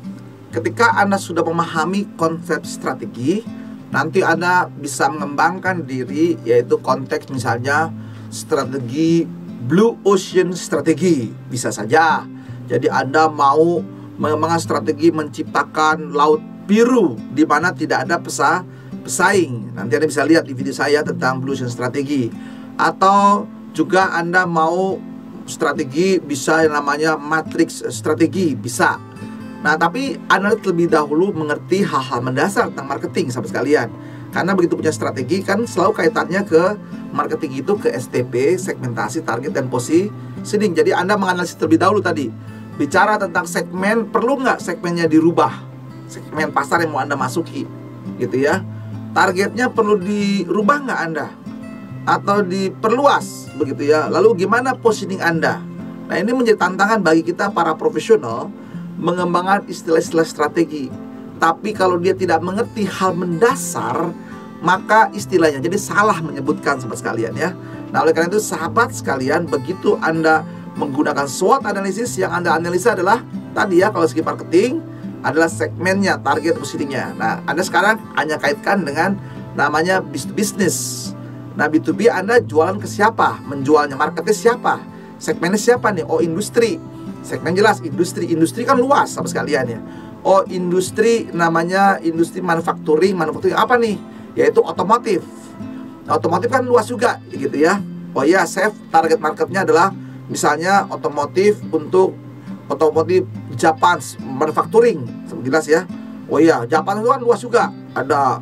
ketika Anda sudah memahami konsep strategi, nanti Anda bisa mengembangkan diri yaitu konteks misalnya strategi blue ocean strategi, bisa saja. Jadi Anda mau mengembangkan strategi menciptakan laut biru di mana tidak ada pesaing. Nanti Anda bisa lihat di video saya tentang blue ocean strategi. Atau juga Anda mau strategi bisa yang namanya matrix strategi, bisa. Nah, tapi Anda terlebih dahulu mengerti hal-hal mendasar tentang marketing sahabat sekalian. Karena begitu punya strategi kan selalu kaitannya ke marketing itu ke STP, segmentasi, target, dan positioning. Jadi Anda menganalisis terlebih dahulu tadi. Bicara tentang segmen, perlu nggak segmennya dirubah? Segmen pasar yang mau Anda masuki gitu ya. Targetnya perlu dirubah nggak Anda? Atau diperluas begitu ya. Lalu gimana positioning Anda? Nah, ini menjadi tantangan bagi kita para profesional mengembangkan istilah-istilah strategi. Tapi kalau dia tidak mengerti hal mendasar, maka istilahnya jadi salah menyebutkan sahabat sekalian ya. Nah, oleh karena itu sahabat sekalian, begitu Anda menggunakan SWOT analisis, yang Anda analisa adalah tadi ya, kalau segi marketing adalah segmennya, target, positioningnya. Nah, Anda sekarang hanya kaitkan dengan namanya business. Nah, B2B Anda jualan ke siapa? Menjualnya, marketnya siapa? Segmennya siapa nih? Oh, industri. Segmen jelas, industri kan luas sahabat sekalian ya. Oh, industri namanya industri manufacturing apa nih? Yaitu otomotif. Nah, otomotif kan luas juga gitu ya. Oh ya, saya target marketnya adalah misalnya otomotif untuk otomotif Japan manufacturing, jelas ya. Oh iya, Japan itu kan luas juga. Ada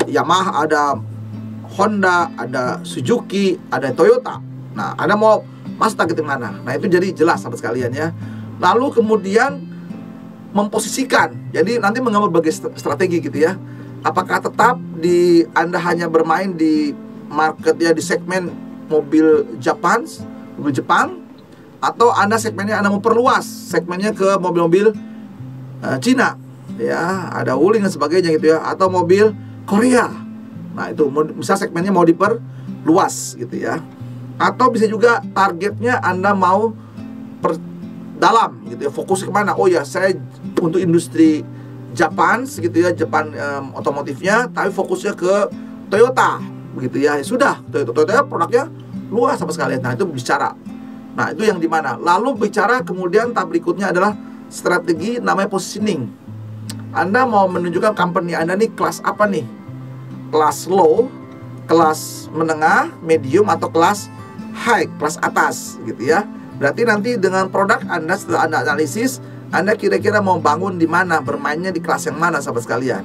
Yamaha, ada Honda, ada Suzuki, ada Toyota. Nah, Anda mau masuk target yang mana? Nah, itu jadi jelas sahabat sekalian ya. Lalu kemudian memposisikan. Jadi nanti mengambil berbagai strategi gitu ya. Apakah tetap Anda hanya bermain di market ya, di segmen mobil Jepang, Atau Anda segmennya Anda memperluas segmennya ke mobil-mobil Cina, ya, ada Wuling dan sebagainya gitu ya, atau mobil Korea. Nah, itu misal segmennya mau diperluas gitu ya. Atau bisa juga targetnya Anda mau dalam gitu ya, fokus kemana? Oh ya, saya untuk industri Jepang gitu ya, Jepang otomotifnya, tapi fokusnya ke Toyota begitu ya. Ya sudah, Toyota produknya luas sama sekali. Nah, itu bicara. Nah, itu yang dimana. Lalu bicara kemudian tahap berikutnya adalah strategi namanya positioning. Anda mau menunjukkan company Anda nih kelas apa nih? Kelas low, kelas menengah, medium, atau kelas high, kelas atas gitu ya. Berarti nanti dengan produk Anda setelah Anda analisis, Anda kira-kira mau bangun di mana, bermainnya di kelas yang mana sahabat sekalian.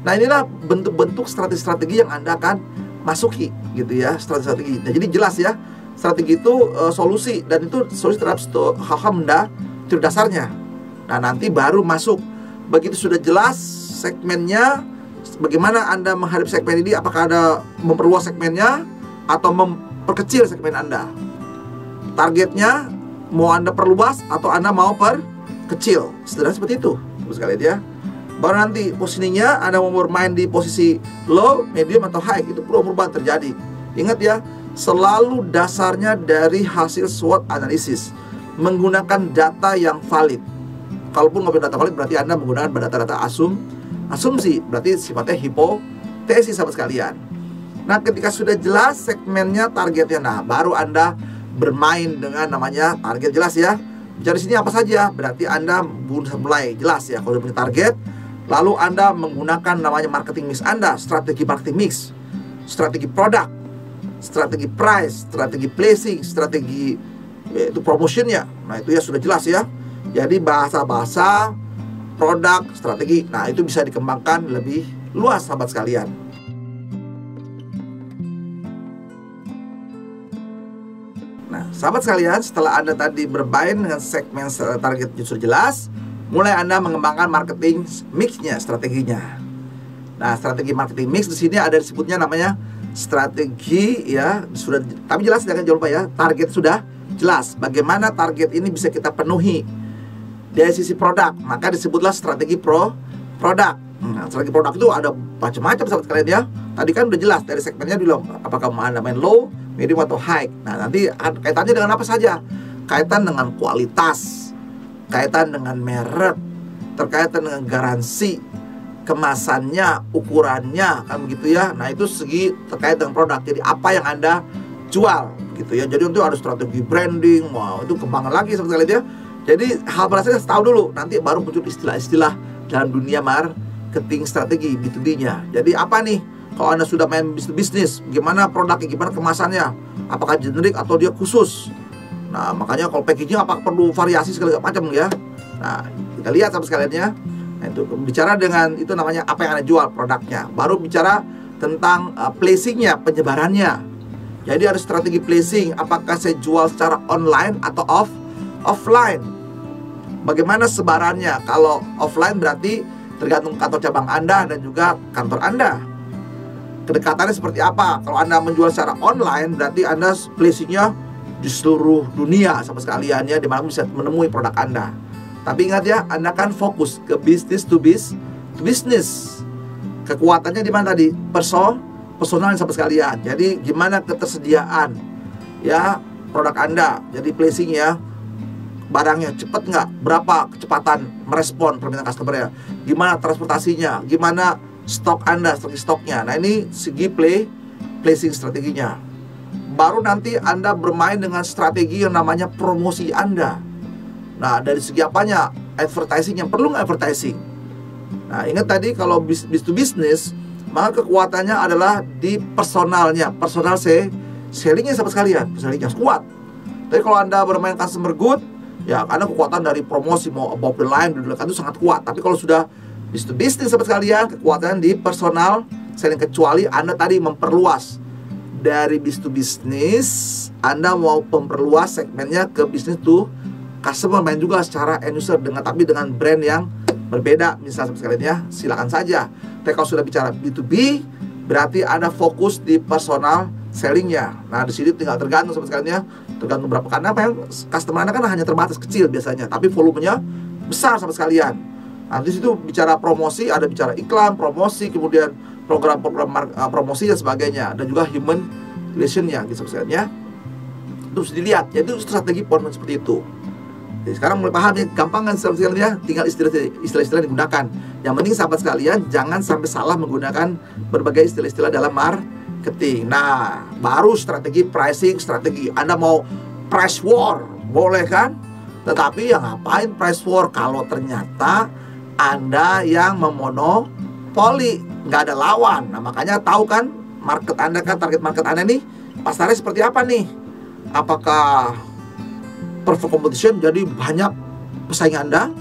Nah, inilah bentuk-bentuk strategi-strategi yang Anda akan masuki gitu ya, strategi-strategi. Nah, jadi jelas ya, strategi itu solusi, dan itu solusi terhadap hal-hal itu dasarnya. Nah, nanti baru masuk. Begitu sudah jelas segmennya, bagaimana Anda menghadapi segmen ini, apakah Anda memperluas segmennya atau memperkecil segmen Anda. Targetnya mau Anda perluas atau Anda mau perkecil. Sederhana seperti itu, sekalian ya. Baru nanti positioningnya Anda mau bermain di posisi low, medium, atau high, itu perubahan terjadi. Ingat ya, selalu dasarnya dari hasil SWOT analisis, menggunakan data yang valid. Kalaupun nggak punya data valid, berarti Anda menggunakan data-data asumsi, berarti sifatnya hipotesis sahabat sekalian. Nah, ketika sudah jelas segmennya, targetnya, nah baru Anda bermain dengan namanya target jelas ya. Dari sini apa saja, berarti Anda mulai jelas ya kalau punya target. Lalu Anda menggunakan namanya marketing mix Anda, strategi marketing mix, strategi produk, strategi price, strategi placing, strategi itu promotionnya. Nah, itu ya sudah jelas ya. Jadi bahasa-bahasa produk, strategi, nah itu bisa dikembangkan lebih luas sahabat sekalian. Nah, sahabat sekalian, setelah Anda tadi bermain dengan segmen target justru jelas, mulai Anda mengembangkan marketing mix-nya, strateginya. Nah, strategi marketing mix di sini ada disebutnya namanya strategi ya, sudah, tapi jelas jangan lupa ya, target sudah jelas. Bagaimana target ini bisa kita penuhi dari sisi produk, maka disebutlah strategi produk. Nah, strategi produk itu ada macam-macam sahabat sekalian ya. Tadi kan udah jelas dari segmennya dulu, apakah mau Anda main low, medium, atau high. Nah, nanti kaitannya dengan apa saja? Kaitan dengan kualitas, kaitan dengan merek, terkaitan dengan garansi, kemasannya, ukurannya, kan begitu ya. Nah, itu segi terkait dengan produk. Jadi apa yang Anda jual gitu ya. Jadi itu ada strategi branding, wow, itu kembangan lagi seperti ya. Jadi hal berasanya tahu dulu, nanti baru muncul istilah-istilah dalam dunia marketing strategi B2B-nya. Jadi apa nih? Kalau Anda sudah main bisnis, gimana produknya, gimana kemasannya, apakah generik atau dia khusus. Nah, makanya kalau packaging apa perlu variasi segala macam ya. Nah, kita lihat sama sekalian ya. Nah, itu bicara dengan itu namanya apa yang Anda jual produknya. Baru bicara tentang placingnya, penyebarannya. Jadi ada strategi placing, apakah saya jual secara online atau offline. Bagaimana sebarannya? Kalau offline berarti tergantung kantor cabang Anda dan juga kantor Anda. Kedekatannya seperti apa? Kalau Anda menjual secara online, berarti Anda placingnya di seluruh dunia sama sekalian ya, di mana bisa menemui produk Anda. Tapi ingat ya, Anda kan fokus ke business to business. Kekuatannya di mana tadi? Personal sama sekalian. Jadi gimana ketersediaan ya produk Anda? Jadi placing ya, barangnya cepat nggak? Berapa kecepatan merespon permintaan customer ya? Gimana transportasinya? Gimana stok Anda, stoknya? Nah, ini segi placing strateginya. Baru nanti Anda bermain dengan strategi yang namanya promosi Anda. Nah, dari segi apanya? Advertising, yang perlu nggak advertising? Nah, ingat tadi kalau business to business, maka kekuatannya adalah di personalnya, personal sellingnya sama sekalian, sellingnya kuat. Tapi kalau Anda bermain customer good, ya karena kekuatan dari promosi mau above the line itu sangat kuat. Tapi kalau sudah business to business sahabat sekalian, kekuatan di personal selling, kecuali Anda tadi memperluas dari business to business, Anda mau memperluas segmennya ke business to customer, main juga secara end user tapi dengan brand yang berbeda misalnya sahabat sekalian ya, silakan saja. Tapi kalau sudah bicara B2B, berarti Anda fokus di personal sellingnya. Nah di sini tinggal tergantung sama sekali ya, tergantung berapa, karena apa ya, customer Anda kan hanya terbatas kecil biasanya, tapi volumenya besar sama sekalian. Nah di situ bicara promosi, ada bicara iklan, promosi, kemudian program-program promosi dan sebagainya, dan juga human relationnya gitu sama sekalian ya. Terus dilihat, jadi strategi performance seperti itu. Jadi sekarang mulai paham ya, gampang kan sekalian ya, tinggal istilah-istilah digunakan. Yang penting sahabat sekalian, jangan sampai salah menggunakan berbagai istilah-istilah dalam marketing. Nah, baru strategi pricing, strategi. Anda mau price war, boleh kan? Tetapi yang ngapain price war kalau ternyata Anda yang memonopoli, nggak ada lawan. Nah, makanya tahu kan market Anda kan, target market Anda nih, pasarnya seperti apa nih? Apakah perfect competition, jadi banyak pesaing Anda,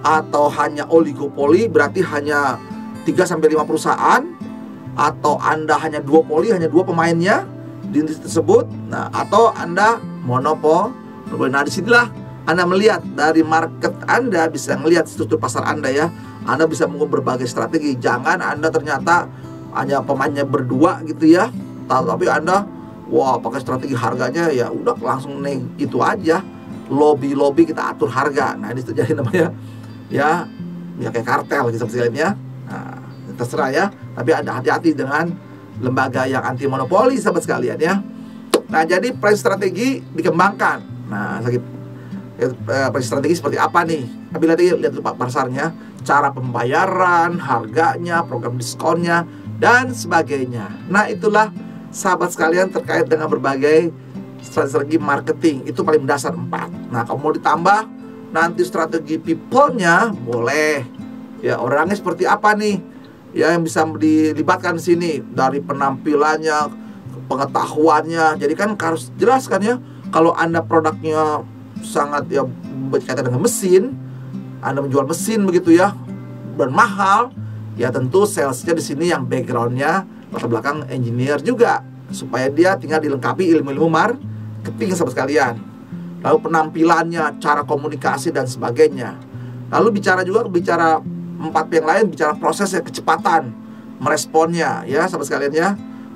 atau hanya oligopoli, berarti hanya 3-5 perusahaan, atau Anda hanya duopoli, hanya 2 pemainnya di industri tersebut, nah, atau Anda monopoli. Nah disinilah Anda melihat dari market Anda, bisa melihat struktur pasar Anda ya. Anda bisa mengubah berbagai strategi. Jangan Anda ternyata hanya pemainnya berdua gitu ya, tapi Anda wah pakai strategi harganya ya udah langsung nih itu aja, lobby kita atur harga. Nah ini terjadi namanya ya kayak kartel gitu sebenarnya. Nah terserah ya, tapi ada hati-hati dengan lembaga yang anti monopoli sahabat sekalian ya. Nah jadi price strategi dikembangkan. Nah price strategi seperti apa nih? Tapi lihat dulu pasarnya, cara pembayaran, harganya, program diskonnya dan sebagainya. Nah itulah sahabat sekalian terkait dengan berbagai strategi marketing. Itu paling dasar 4. Nah kalau mau ditambah nanti strategi people-nya boleh ya, orangnya seperti apa nih ya yang bisa dilibatkan di sini, dari penampilannya, pengetahuannya. Jadi kan harus jelaskan ya, kalau Anda produknya sangat ya berkaitan dengan mesin, Anda menjual mesin begitu ya dan mahal, ya tentu salesnya di sini yang backgroundnya latar belakang engineer juga, supaya dia tinggal dilengkapi ilmu-ilmu marketing sahabat sekalian. Lalu penampilannya, cara komunikasi dan sebagainya. Lalu bicara 4 yang lain, bicara prosesnya, kecepatan meresponnya ya sahabat sekalian ya.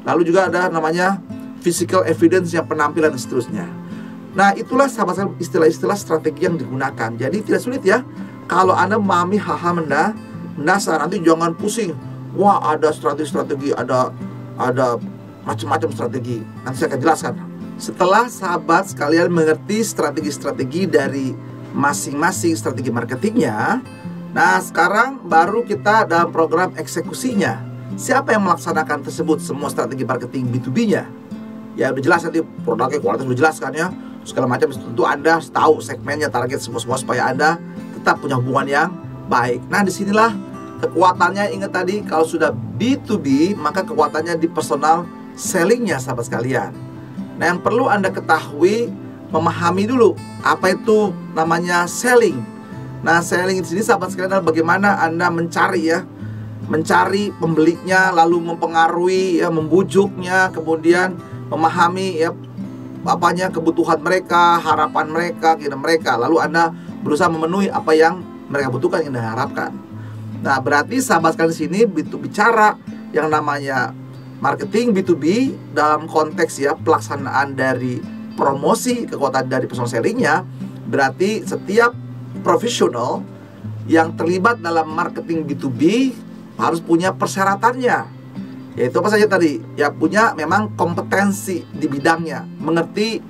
Lalu juga ada namanya physical evidence, yang penampilan dan seterusnya. Nah itulah sahabat sekalian istilah-istilah strategi yang digunakan. Jadi tidak sulit ya kalau Anda memahami hal-hal mendasar. Nanti jangan pusing, wah ada strategi, ada macam-macam strategi. Nanti saya akan jelaskan. Setelah sahabat sekalian mengerti strategi-strategi dari masing-masing strategi marketingnya, nah sekarang baru kita dalam program eksekusinya. Siapa yang melaksanakan tersebut, semua strategi marketing B2B-nya? Ya udah jelas, nanti produknya, kualitas udah jelas kan ya, segala macam. Tentu Anda tahu segmennya, target semua supaya Anda tetap punya hubungan yang baik. Nah disinilah kekuatannya. Ingat tadi, kalau sudah B2B maka kekuatannya di personal sellingnya sahabat sekalian. Nah yang perlu Anda ketahui, memahami dulu apa itu namanya selling. Nah selling di sini sahabat sekalian adalah bagaimana Anda mencari pembelinya, lalu mempengaruhi ya, membujuknya, kemudian memahami ya kebutuhan mereka, harapan mereka, keinginan mereka, lalu Anda berusaha memenuhi apa yang mereka butuhkan, yang Anda harapkan. Nah berarti sahabat sekalian di sini bicara yang namanya marketing B2B dalam konteks ya pelaksanaan dari promosi, kekuatan dari personal sellingnya. Berarti setiap profesional yang terlibat dalam marketing B2B harus punya persyaratannya. Yaitu apa saja tadi? Ya punya memang kompetensi di bidangnya, mengerti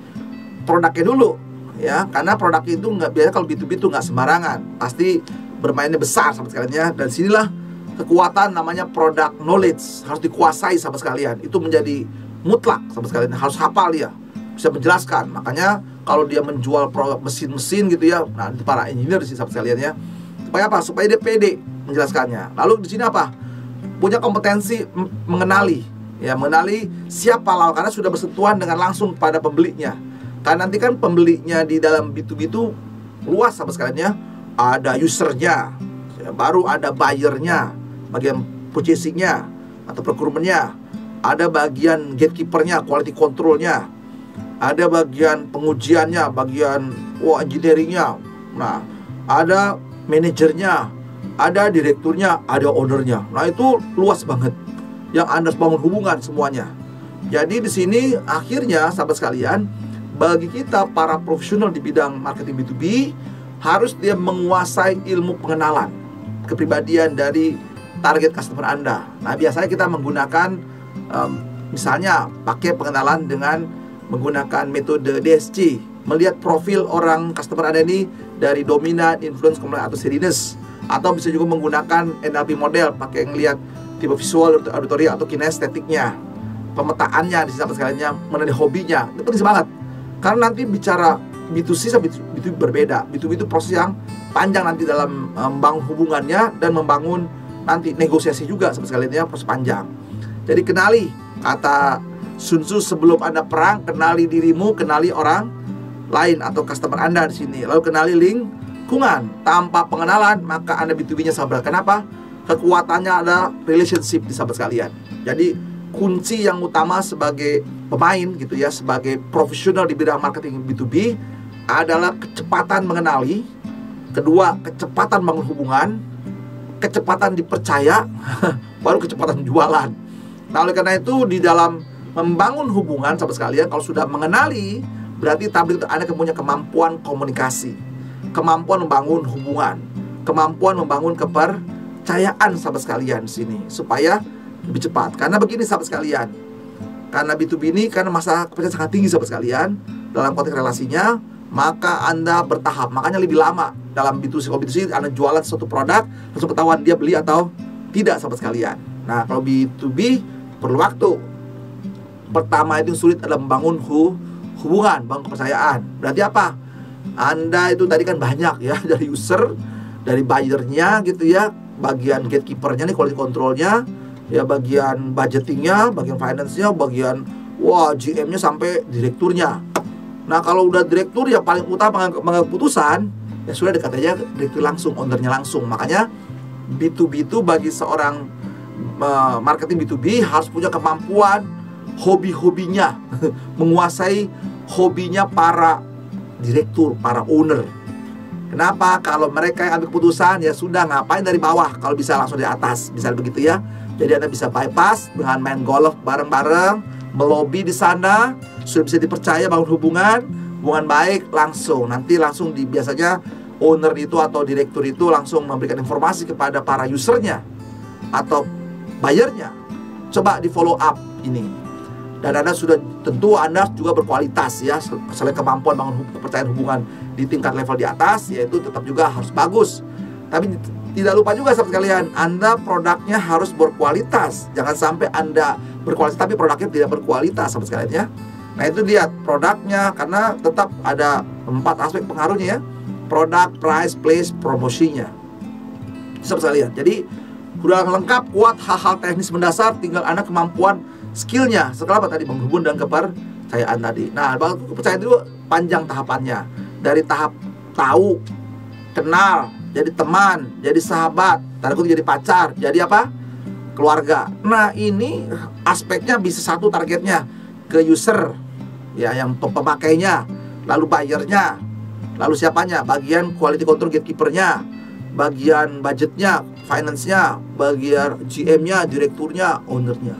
produknya dulu ya, karena produk itu nggak biasa, kalau B2B itu nggak sembarangan, pasti bermainnya besar sahabat sekalian ya. Dan sinilah kekuatan namanya product knowledge, harus dikuasai sahabat sekalian. Itu menjadi mutlak sahabat sekalian, harus hafal dia, bisa menjelaskan. Makanya kalau dia menjual produk mesin-mesin gitu ya, nah itu para engineer sih sahabat sekalian ya. Supaya apa? Supaya dia pede menjelaskannya. Lalu di sini apa? Punya kompetensi mengenali siapa lawan, karena sudah bersentuhan dengan langsung pada pembelinya. Karena nanti kan pembelinya di dalam B2B itu luas sahabat sekalian ya. Ada usernya, baru ada buyernya, bagian purchasingnya atau procurementnya, ada bagian gatekeepernya, quality controlnya, ada bagian pengujiannya, bagian engineeringnya. Nah ada manajernya, ada direkturnya, ada ownernya. Nah itu luas banget yang Anda harus bangun hubungan semuanya. Jadi di sini akhirnya sahabat sekalian, bagi kita para profesional di bidang marketing B2B, harus dia menguasai ilmu pengenalan kepribadian dari target customer Anda. Nah, biasanya kita menggunakan misalnya pakai pengenalan dengan menggunakan metode DSC, melihat profil orang customer Anda ini dari dominan, influence, complement, atau steadiness. Atau bisa juga menggunakan NLP model, pakai ngelihat tipe visual, auditory, atau kinestetiknya, pemetaannya di sahabat sekalian, mengenai hobinya. Itu penting banget, karena nanti bicara B2C sama B2B berbeda. B2B itu proses yang panjang nanti dalam membangun hubungannya dan membangun nanti negosiasi juga sahabat sekalian, ya, proses panjang. Jadi kenali, kata Sun Tzu, sebelum Anda perang, kenali dirimu, kenali orang lain atau customer Anda di sini. Lalu kenali lingkungan. Tanpa pengenalan, maka Anda B2B-nya sabar. Kenapa? Kekuatannya ada relationship di sahabat sekalian. Jadi kunci yang utama sebagai pemain gitu ya, sebagai profesional di bidang marketing B2B adalah kecepatan mengenali, kedua kecepatan bangun hubungan, kecepatan dipercaya, baru kecepatan jualan. Nah, oleh karena itu di dalam membangun hubungan sahabat sekalian, kalau sudah mengenali, berarti tablik itu Anda punya kemampuan komunikasi, kemampuan membangun hubungan, kemampuan membangun kepercayaan sahabat sekalian di sini supaya lebih cepat. Karena begini sahabat sekalian, karena B2B ini karena masa kepercayaan sangat tinggi sahabat sekalian dalam konteks relasinya, maka Anda bertahap. Makanya lebih lama dalam B2C. Kalau B2C Anda jualan suatu produk, langsung ketahuan dia beli atau tidak sahabat sekalian. Nah, kalau B2B perlu waktu. Pertama itu sulit adalah membangun hubungan, bangun kepercayaan. Berarti apa? Anda itu tadi kan banyak ya, dari user, dari buyernya gitu ya, bagian gatekeepernya nih, quality controlnya, ya, bagian budgetingnya, bagian finance-nya, bagian GM-nya sampai direkturnya. Nah, kalau udah direktur ya paling utama mengambil keputusan, ya sudah dekat aja direktur langsung, ownernya langsung. Makanya B2B itu bagi seorang marketing B2B harus punya kemampuan hobi-hobinya, menguasai hobinya para direktur, para owner. Kenapa? Kalau mereka yang ambil keputusan, ya sudah, ngapain dari bawah kalau bisa langsung di atas, bisa begitu ya. Jadi Anda bisa bypass dengan main golf bareng-bareng, melobi di sana, sudah bisa dipercaya bangun hubungan baik, langsung nanti langsung biasanya owner itu atau direktur itu langsung memberikan informasi kepada para usernya atau buyernya. Coba di follow up ini. Dan Anda sudah, tentu Anda juga berkualitas ya. Selain kemampuan bangun kepercayaan hubungan di tingkat level di atas, yaitu tetap juga harus bagus. Tapi tidak lupa juga sahabat sekalian, Anda produknya harus berkualitas. Jangan sampai Anda berkualitas tapi produknya tidak berkualitas sahabat sekalian ya. Nah, itu lihat produknya, karena tetap ada 4 aspek pengaruhnya ya. Produk, price, place, promosinya, sahabat sekalian. Jadi udah lengkap, kuat hal-hal teknis mendasar, tinggal Anda kemampuan skillnya. Setelah apa tadi? Menghubung dan kepercayaan tadi. Nah, kepercayaan itu panjang tahapannya. Dari tahap tahu, kenal, jadi teman, jadi sahabat, tanda kutip jadi pacar, jadi apa? Keluarga. Nah, ini aspeknya bisa satu targetnya ke user, ya, yang pemakainya, lalu buyernya, lalu siapanya? Bagian quality control gatekeepernya, bagian budgetnya, finance-nya, bagian GM-nya, direkturnya, ownernya.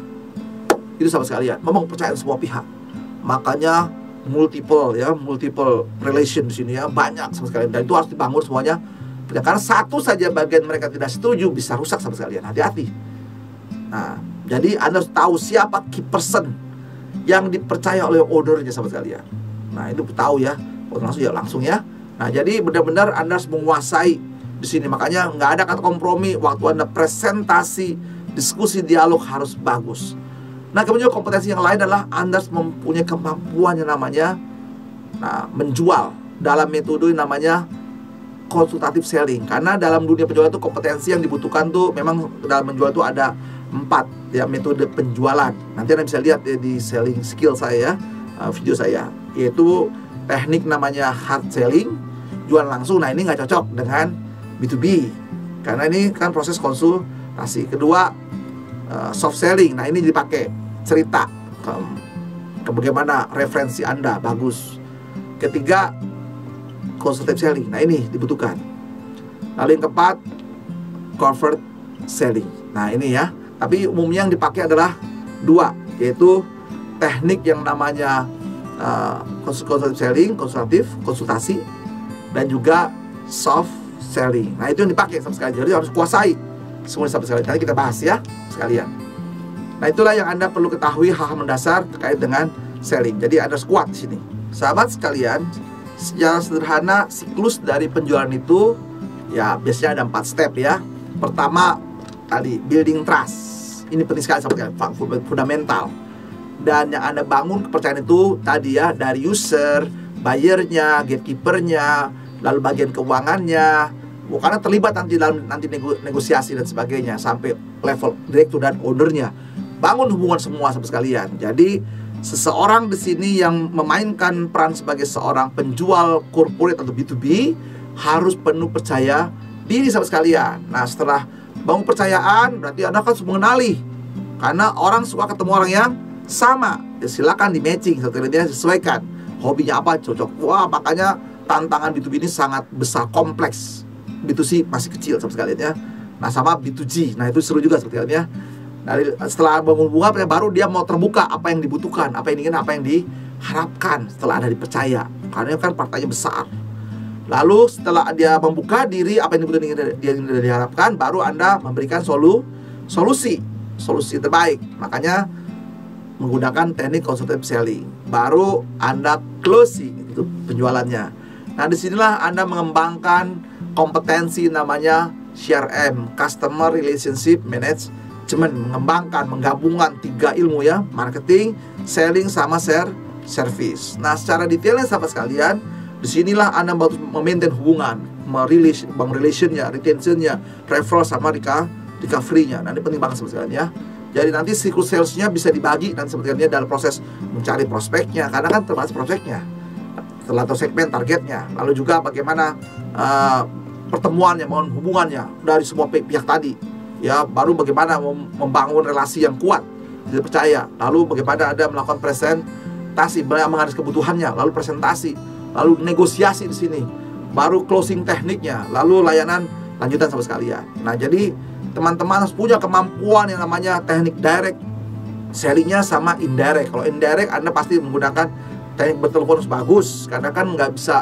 Itu sahabat sekalian, memang percaya semua pihak. Makanya multiple relation di sini ya, banyak sahabat sekalian, dan itu harus dibangun semuanya. Karena satu saja bagian mereka tidak setuju bisa rusak sahabat sekalian, hati-hati. Nah, jadi Anda harus tahu siapa key person yang dipercaya oleh ownernya sahabat sekalian. Nah, itu tahu ya, langsung ya. Nah, jadi benar-benar Anda harus menguasai di sini. Makanya nggak ada kata kompromi waktu Anda presentasi, diskusi, dialog harus bagus. Nah, kemudian kompetensi yang lain adalah Anda mempunyai kemampuan yang namanya menjual dalam metode yang namanya konsultatif selling. Karena dalam dunia penjualan itu kompetensi yang dibutuhkan tuh memang dalam menjual itu ada 4 ya metode penjualan. Nanti Anda bisa lihat ya, di selling skill saya, video saya, yaitu teknik namanya hard selling, jual langsung. Nah, ini nggak cocok dengan B2B karena ini kan proses konsultasi. Kedua, soft selling. Nah, ini dipakai cerita bagaimana referensi Anda bagus. Ketiga, consultative selling. Nah, ini dibutuhkan. Lalu yang keempat, covert selling. Nah, ini ya. Tapi umumnya yang dipakai adalah 2, yaitu teknik yang namanya konsultasi, dan juga soft selling. Nah, itu yang dipakai sama sekali. Jadi harus kuasai semua sama sekali. Nanti kita bahas ya sekalian. Nah, itulah yang Anda perlu ketahui, hal-hal mendasar terkait dengan selling. Jadi Anda harus kuat di sini. Sahabat sekalian, secara sederhana siklus dari penjualan itu ya biasanya ada 4 step ya. Pertama tadi building trust. Ini penting sekali sahabat sekalian, fundamental. Dan yang Anda bangun kepercayaan itu tadi ya, dari user, buyernya, gatekeepernya, lalu bagian keuangannya, karena terlibat nanti dalam negosiasi dan sebagainya sampai level direktur dan ownernya. Bangun hubungan semua sahabat sekalian. Jadi seseorang di sini yang memainkan peran sebagai seorang penjual corporate atau B2B harus penuh percaya diri sahabat sekalian. Nah, setelah bangun percayaan berarti Anda harus mengenali, karena orang suka ketemu orang yang sama. Ya, silakan di matching, sesuaikan hobinya apa, cocok. Wah, makanya tantangan B2B ini sangat besar, kompleks. B2C masih kecil sahabat sekalian ya. Nah, sama B2G, nah itu seru juga sahabat sekalian ya. Dari setelah bangun hubungan baru dia mau terbuka apa yang dibutuhkan, apa yang diinginkan, apa yang diharapkan setelah Anda dipercaya, karena kan partainya besar. Lalu setelah dia membuka diri apa yang diharapkan, baru Anda memberikan solusi terbaik. Makanya menggunakan teknik consultative selling, baru Anda closing itu penjualannya. Nah, disinilah Anda mengembangkan kompetensi namanya CRM, Customer Relationship Management, mengembangkan, menggabungkan 3 ilmu ya, marketing, selling, sama service. Nah, secara detailnya sahabat sekalian, disinilah Anda harus memaintain hubungan, bangun relationnya, retentionnya, referral sama recovery-nya. Nah, ini penting banget sahabat sekalian ya. Jadi nanti siklus salesnya bisa dibagi dan sebetulnya dalam proses mencari prospeknya, karena kan termasuk prospeknya, setelah atau segmen targetnya, lalu juga bagaimana pertemuannya, mohon hubungannya dari semua pihak tadi, ya, baru bagaimana membangun relasi yang kuat, tidak percaya, lalu bagaimana Anda melakukan presentasi, mengenai kebutuhannya, lalu presentasi, lalu negosiasi di sini, baru closing tekniknya, lalu layanan lanjutan sama sekalian. Nah, jadi teman-teman harus punya kemampuan yang namanya teknik direct sellingnya sama indirect. Kalau indirect Anda pasti menggunakan teknik bertelepon harus bagus, karena kan nggak bisa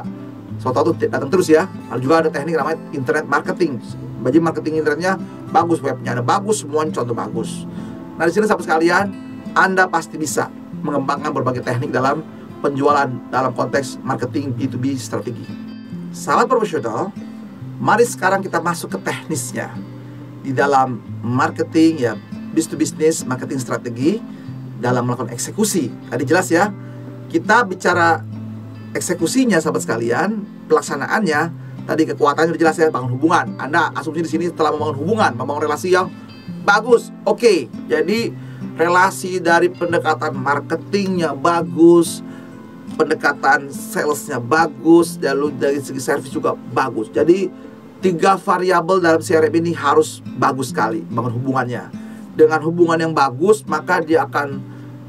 suatu datang terus ya. Lalu juga ada teknik namanya internet marketing. Bagi marketing internetnya bagus, webnya ada bagus, semuanya contoh bagus. Nah, di sini sahabat sekalian, Anda pasti bisa mengembangkan berbagai teknik dalam penjualan dalam konteks marketing B2B strategi. Sahabat profesional, mari sekarang kita masuk ke teknisnya. Di dalam marketing ya, business to business marketing strategi dalam melakukan eksekusi. Tadi jelas ya, kita bicara eksekusinya sahabat sekalian, pelaksanaannya tadi kekuatannya jelas ya, bangun hubungan. Anda asumsi di sini setelah membangun hubungan, membangun relasi yang bagus. Oke, jadi relasi dari pendekatan marketingnya bagus, pendekatan salesnya bagus, lalu dari segi service juga bagus. Jadi 3 variabel dalam CRM ini harus bagus sekali bangun hubungannya. Dengan hubungan yang bagus, maka dia akan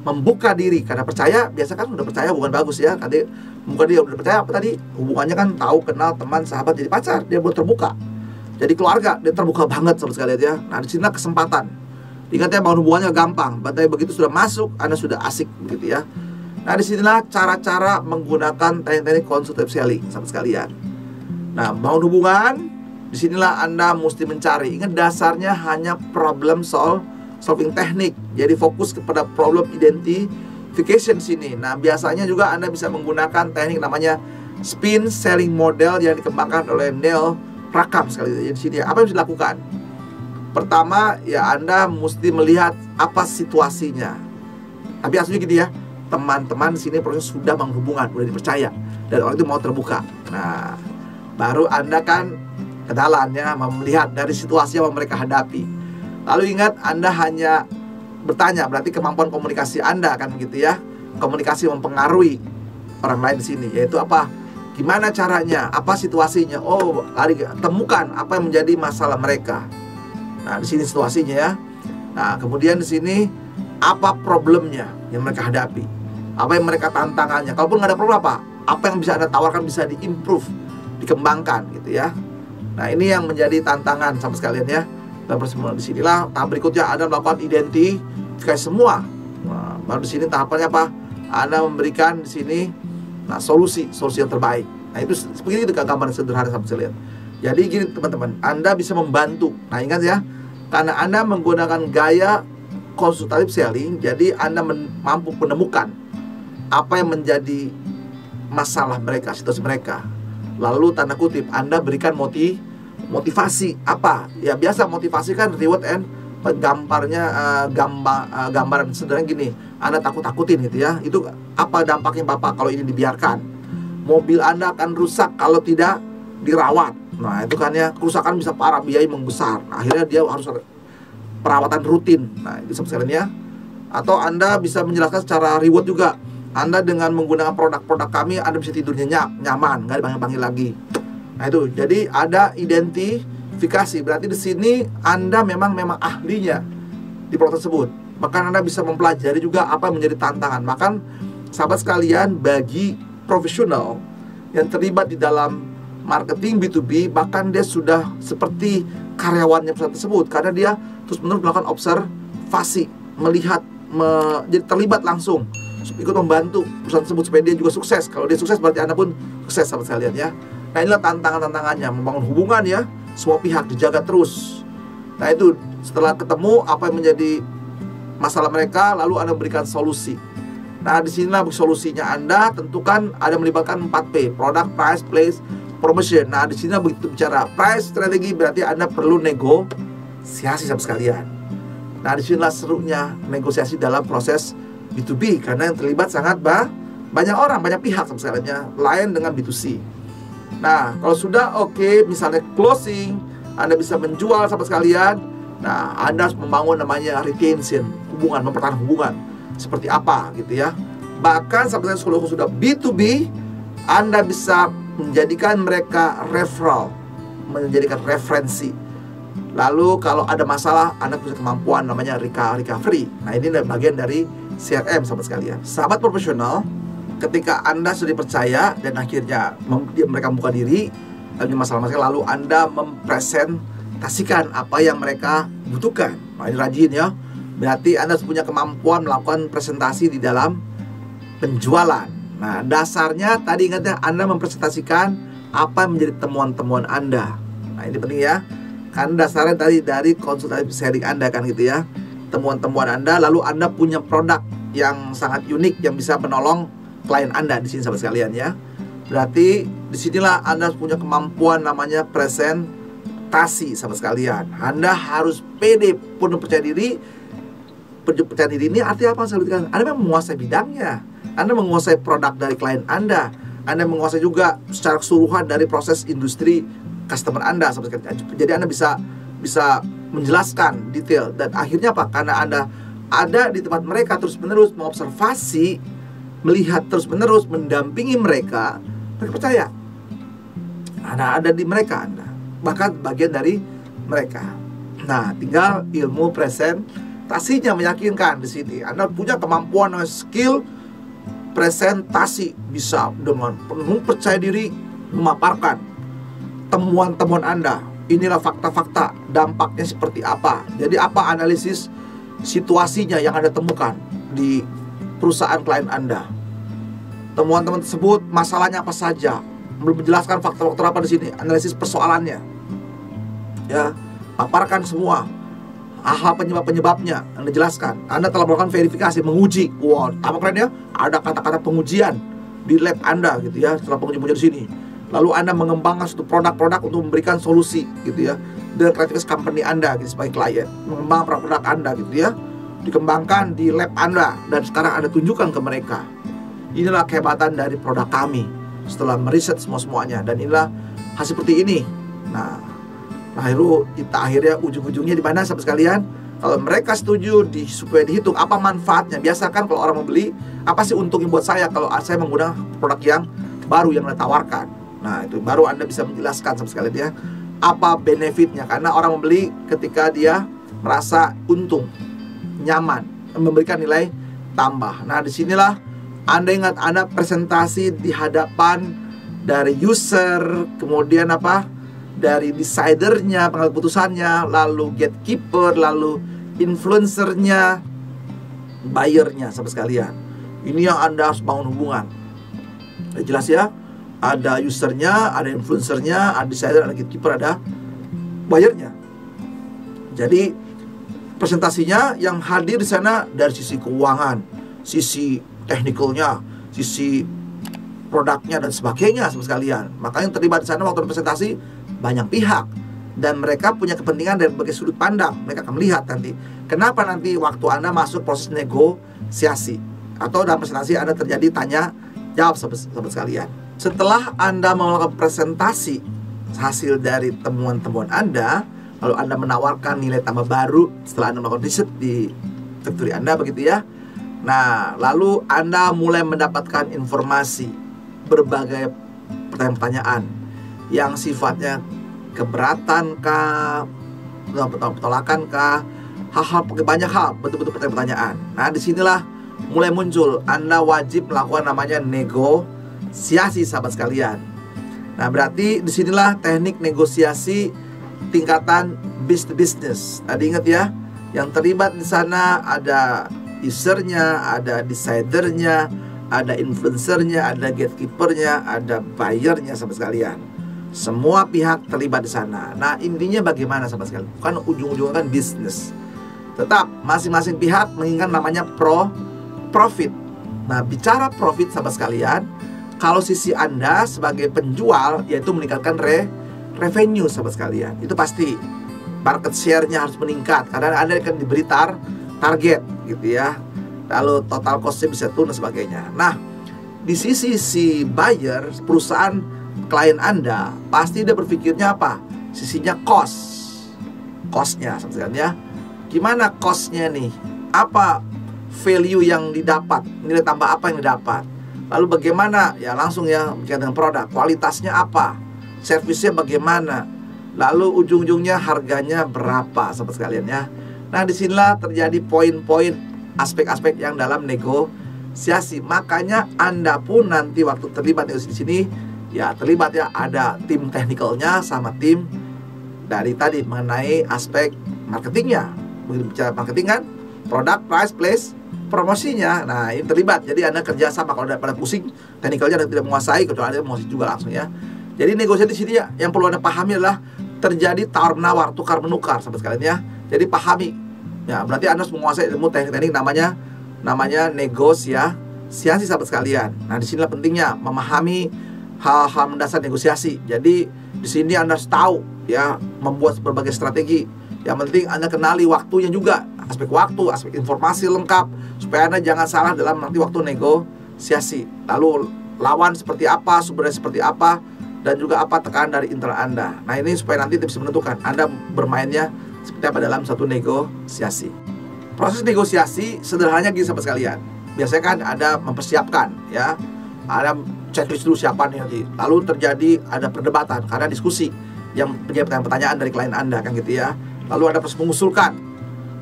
membuka diri, karena percaya. Biasa kan udah percaya hubungan bagus ya, tadi bukan dia udah percaya apa tadi, hubungannya kan tahu, kenal, teman, sahabat, jadi pacar, dia buat terbuka. Jadi keluarga, dia terbuka banget sama sekali ya. Nah, di sini kesempatan. Ingat ya, bangun hubungannya gampang, tapi begitu sudah masuk, Anda sudah asik begitu ya. Nah, disinilah cara-cara menggunakan teknik-teknik consultative selling sahabat sekalian. Nah, bangun hubungan, disinilah Anda mesti mencari. Ingat, dasarnya hanya problem solving teknik. Jadi fokus kepada problem identification sini. Nah, biasanya juga Anda bisa menggunakan teknik namanya spin selling model yang dikembangkan oleh Neil Rackham sekali. Jadi di sini apa yang harus dilakukan? Pertama, ya Anda mesti melihat apa situasinya. Tapi aslinya gini ya, teman-teman di sini proses sudah bangun hubungan, sudah dipercaya, dan orang itu mau terbuka. Nah, baru Anda kan kenalannya, melihat dari situasi yang mereka hadapi. Lalu ingat, Anda hanya bertanya, berarti kemampuan komunikasi Anda kan begitu ya. Komunikasi mempengaruhi orang lain di sini, yaitu apa? Gimana caranya? Apa situasinya? Oh, lari temukan apa yang menjadi masalah mereka. Nah, di sini situasinya ya. Nah, kemudian di sini apa problemnya yang mereka hadapi? Apa yang mereka tantangannya? Kalaupun nggak ada problem apa yang bisa Anda tawarkan bisa diimprove, dikembangkan gitu ya. Nah, ini yang menjadi tantangan sama sekalian ya. Dan persemua di sinilah tahap berikutnya Anda melakukan identifikasi semua baru di sini tahapannya apa? Anda memberikan di sini solusi yang terbaik. Nah, itu seperti itu gambaran sederhana sahabat sekalian. Jadi gini teman-teman, Anda bisa membantu. Nah, ingat ya, karena Anda menggunakan gaya konsultatif selling, jadi Anda mampu menemukan apa yang menjadi masalah mereka, situasi mereka. Lalu tanda kutip Anda berikan motivasi apa? Ya biasa motivasi kan reward and gambaran sederhana gini, Anda takut-takutin gitu ya. Itu apa dampaknya Bapak kalau ini dibiarkan? Mobil Anda akan rusak kalau tidak dirawat. Nah, itu kan ya, kerusakan bisa parah, biaya membesar. Nah, akhirnya dia harus perawatan rutin. Nah, itu sekalian ya. Atau Anda bisa menjelaskan secara reward juga. Anda dengan menggunakan produk-produk kami, Anda bisa tidurnya nyaman, nggak dipanggil-panggil lagi. Nah, itu. Jadi ada identifikasi. Berarti di sini Anda memang ahlinya di produk tersebut. Bahkan Anda bisa mempelajari juga apa yang menjadi tantangan. Bahkan sahabat sekalian, bagi profesional yang terlibat di dalam marketing B2B, bahkan dia sudah seperti karyawannya perusahaan tersebut, karena dia terus-menerus melakukan observasi, melihat, jadi terlibat langsung, ikut membantu perusahaan tersebut supaya dia juga sukses. Kalau dia sukses berarti Anda pun sukses sahabat sekalian ya. Nah, inilah tantangannya, membangun hubungan ya, semua pihak dijaga terus. Nah, itu setelah ketemu apa yang menjadi masalah mereka, lalu Anda berikan solusi. Nah, disinilah solusinya Anda tentukan ada melibatkan 4P, product, price, place, promotion. Nah, di sini begitu bicara price strategi, berarti Anda perlu negosiasi sahabat sekalian. Nah, di sinilah serunya negosiasi dalam proses B2B, karena yang terlibat sangat banyak orang, banyak pihak sahabat sekalian ya, lain dengan B2C. Nah, kalau sudah oke, misalnya closing, Anda bisa menjual sahabat sekalian. Nah, Anda harus membangun namanya retention, hubungan, mempertahankan hubungan. Seperti apa gitu ya. Bahkan sahabat sekalian, kalau sudah B2B, Anda bisa menjadikan mereka referral, menjadikan referensi. Lalu kalau ada masalah, Anda punya kemampuan namanya recovery. Nah, ini bagian dari CRM sahabat sekalian. Sahabat profesional, ketika Anda sudah dipercaya dan akhirnya mereka membuka diri, lalu masalah-masalah, lalu Anda mempresentasikan apa yang mereka butuhkan. Nah, ini rajin ya. Berarti Anda harus punya kemampuan melakukan presentasi di dalam penjualan. Nah, dasarnya tadi ingatnya Anda mempresentasikan apa yang menjadi temuan-temuan Anda. Nah, ini penting ya. Karena dasarnya tadi dari konsultasi selling Anda kan gitu ya. Temuan-temuan Anda, lalu Anda punya produk yang sangat unik yang bisa menolong klien Anda di sini sahabat sekalian ya. Berarti disinilah Anda punya kemampuan namanya presentasi sahabat sekalian. Anda harus pede, penuh percaya diri. Percaya diri ini artinya apa sahabat sekalian? Anda memang menguasai bidangnya. Anda menguasai produk dari klien Anda. Anda menguasai juga secara keseluruhan dari proses industri customer Anda. Jadi Anda bisa menjelaskan detail. Dan akhirnya apa? Karena Anda ada di tempat mereka terus-menerus mengobservasi, melihat terus-menerus, mendampingi mereka, mereka percaya Anda ada di mereka, Anda bahkan bagian dari mereka. Nah, tinggal ilmu presentasinya meyakinkan di sini. Anda punya kemampuan, skill presentasi, bisa dengan penuh percaya diri memaparkan temuan-temuan Anda. Inilah fakta-fakta, dampaknya seperti apa. Jadi apa analisis situasinya yang Anda temukan di perusahaan klien Anda. Temuan-temuan tersebut, masalahnya apa saja, menjelaskan faktor-faktor apa di sini, analisis persoalannya. Ya, paparkan semua hal penyebab-penyebabnya, Anda jelaskan. Anda telah melakukan verifikasi, menguji. Wow, apa keren ya? Ada kata-kata pengujian di lab Anda gitu ya, setelah pengujian di sini. Lalu Anda mengembangkan suatu produk-produk untuk memberikan solusi gitu ya, dengan kreativitas company Anda gitu, sebagai klien. Mengembangkan produk Anda gitu ya, dikembangkan di lab Anda, dan sekarang Anda tunjukkan ke mereka. Inilah kehebatan dari produk kami setelah meriset semuanya, dan inilah hasil seperti ini. Nah, lalu kita akhirnya ujung-ujungnya di mana sahabat sekalian? Kalau mereka setuju supaya dihitung apa manfaatnya. Biasa kan kalau orang membeli, apa sih untungnya buat saya kalau saya menggunakan produk yang baru yang Anda tawarkan. Nah, itu baru Anda bisa menjelaskan sahabat sekalian ya, apa benefitnya. Karena orang membeli ketika dia merasa untung, nyaman, memberikan nilai tambah. Nah, disinilah Anda ingat, Anda presentasi di hadapan dari user, kemudian apa, dari decidernya, pengambil putusannya, lalu gatekeeper, lalu influencernya, buyernya sahabat sekalian. Ini yang Anda harus bangun hubungan. Jelas ya? Ada usernya, ada influencernya, ada designer, ada gatekeeper, ada buyernya. Jadi presentasinya yang hadir di sana dari sisi keuangan, sisi teknikalnya, sisi produknya dan sebagainya sahabat sekalian. Makanya yang terlibat di sana waktu presentasi banyak pihak, dan mereka punya kepentingan dari berbagai sudut pandang. Mereka akan melihat nanti kenapa nanti waktu Anda masuk proses negosiasi atau dalam presentasi Anda terjadi tanya jawab sahabat sekalian. Setelah Anda melakukan presentasi hasil dari temuan-temuan Anda, lalu Anda menawarkan nilai tambah baru setelah Anda melakukan riset di factory Anda, begitu ya. Nah, lalu Anda mulai mendapatkan informasi, berbagai pertanyaan-pertanyaan yang sifatnya keberatan kah, penolakan kah, hal-hal, banyak hal, betul-betul pertanyaan. Nah, disinilah mulai muncul Anda wajib melakukan namanya negosiasi sahabat sekalian. Nah, berarti disinilah teknik negosiasi tingkatan business to business. Tadi ingat ya, yang terlibat di sana ada usernya, ada decidernya, ada influencernya, ada gatekeepernya, ada buyernya sahabat sekalian. Semua pihak terlibat di sana. Nah, intinya bagaimana sahabat sekalian? Bukan ujung-ujungnya kan bisnis. Tetap masing-masing pihak menginginkan namanya profit. Nah, bicara profit sahabat sekalian, kalau sisi Anda sebagai penjual yaitu meningkatkan revenue sahabat sekalian, itu pasti market share-nya harus meningkat karena Anda akan diberi target gitu ya. Lalu total cost-nya bisa turun dan sebagainya. Nah, di sisi si buyer, perusahaan klien Anda, pasti dia berpikirnya apa? Sisinya cost-nya sahabat sekalian ya. Gimana cost-nya nih? Apa value yang didapat? Nilai tambah apa yang didapat? Lalu bagaimana? Ya langsung ya berkaitan dengan produk. Kualitasnya apa? Servisnya bagaimana? Lalu ujung-ujungnya harganya berapa sahabat sekalian ya. Nah, disinilah terjadi poin-poin aspek-aspek yang dalam negosiasi. Makanya Anda pun nanti waktu terlibat negosiasi di sini ya terlibat ya, ada tim teknikalnya sama tim dari tadi mengenai aspek marketingnya. Begitu bicara marketing kan, produk, price, place, promosinya. Nah, ini terlibat. Jadi Anda kerja sama. Kalau pada pusing teknikalnya Anda tidak menguasai, kecuali Anda menguasai juga langsung ya. Jadi negosiasi di sini ya, yang perlu Anda pahami adalah terjadi tawar menawar, tukar menukar sahabat sekalian ya. Jadi pahami. Ya, berarti Anda harus menguasai ilmu teknik-teknik namanya negosiasi sahabat sekalian. Nah, disinilah pentingnya memahami hal-hal mendasar negosiasi. Jadi di sini Anda harus tahu ya, membuat berbagai strategi. Yang penting Anda kenali waktunya juga, aspek waktu, aspek informasi lengkap, supaya Anda jangan salah dalam nanti waktu negosiasi. Lalu lawan seperti apa, sumbernya seperti apa, dan juga apa tekanan dari internal Anda. Nah, ini supaya nanti bisa menentukan Anda bermainnya seperti apa dalam satu negosiasi. Proses negosiasi sederhananya gini sahabat sekalian. Biasanya kan ada mempersiapkan ya, ada checklist dulu siapa nih nanti. Lalu terjadi ada perdebatan karena diskusi yang punya pertanyaan dari klien Anda kan gitu ya. Lalu ada proses mengusulkan,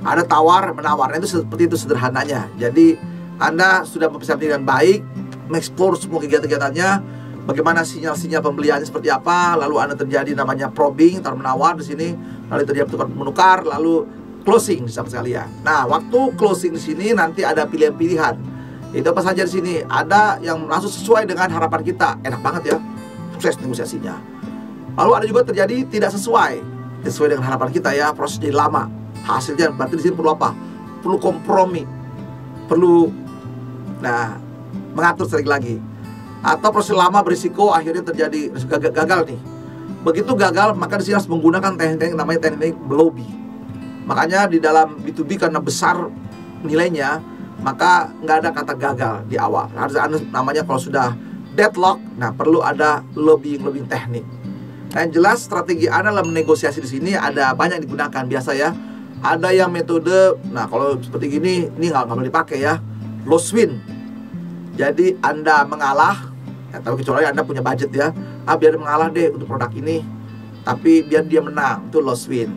ada tawar menawar. Itu seperti itu sederhananya. Jadi Anda sudah mempersiapkan dengan baik, mengeksplor semua kegiatan-kegiatannya, bagaimana sinyal-sinyal pembeliannya seperti apa. Lalu Anda terjadi namanya probing, tawar menawar di sini. Lalu terjadi tukar menukar, lalu closing sahabat sekalian. Nah, waktu closing di sini nanti ada pilihan-pilihan. Itu apa saja di sini? Ada yang langsung sesuai dengan harapan kita, enak banget ya, sukses negosiasinya. Lalu ada juga terjadi tidak sesuai dengan harapan kita ya, proses jadi lama. Hasilnya berarti di sini perlu apa? Perlu kompromi, perlu mengatur strategi lagi. Atau proses lama berisiko akhirnya terjadi gagal nih. Begitu gagal, maka di sini harus menggunakan teknik namanya teknik lobby. Makanya di dalam B2B karena besar nilainya, maka nggak ada kata gagal di awal. Harus ada namanya kalau sudah deadlock, nah perlu ada lobbying teknik. Nah, yang jelas strategi Anda dalam negosiasi di sini ada banyak yang digunakan biasa ya. Ada yang metode, nah kalau seperti gini, ini nggak boleh dipakai ya, loss win. Jadi Anda mengalah, ya, tapi kecuali Anda punya budget ya, biar dia mengalah deh untuk produk ini, tapi biar dia menang, itu loss win.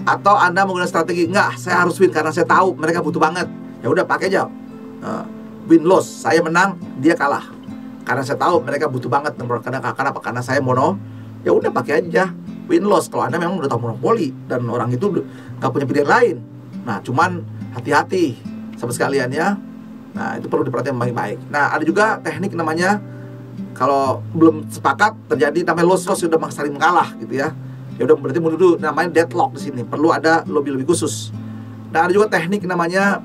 Atau Anda menggunakan strategi, enggak, saya harus win karena saya tahu mereka butuh banget. Ya udah pakai aja, win loss, saya menang, dia kalah. Karena saya tahu mereka butuh banget, karena saya mono. Ya udah pakai aja win loss kalau Anda memang udah tahu monopoli dan orang itu nggak punya pilihan lain. Nah, cuman hati-hati sahabat sekalian ya. Nah, itu perlu diperhatikan baik-baik. Nah, ada juga teknik namanya, kalau belum sepakat terjadi namanya loss sudah saling mengalah gitu ya. Ya udah berarti mundur dulu, namanya deadlock di sini. Perlu ada lobby khusus. Nah, ada juga teknik namanya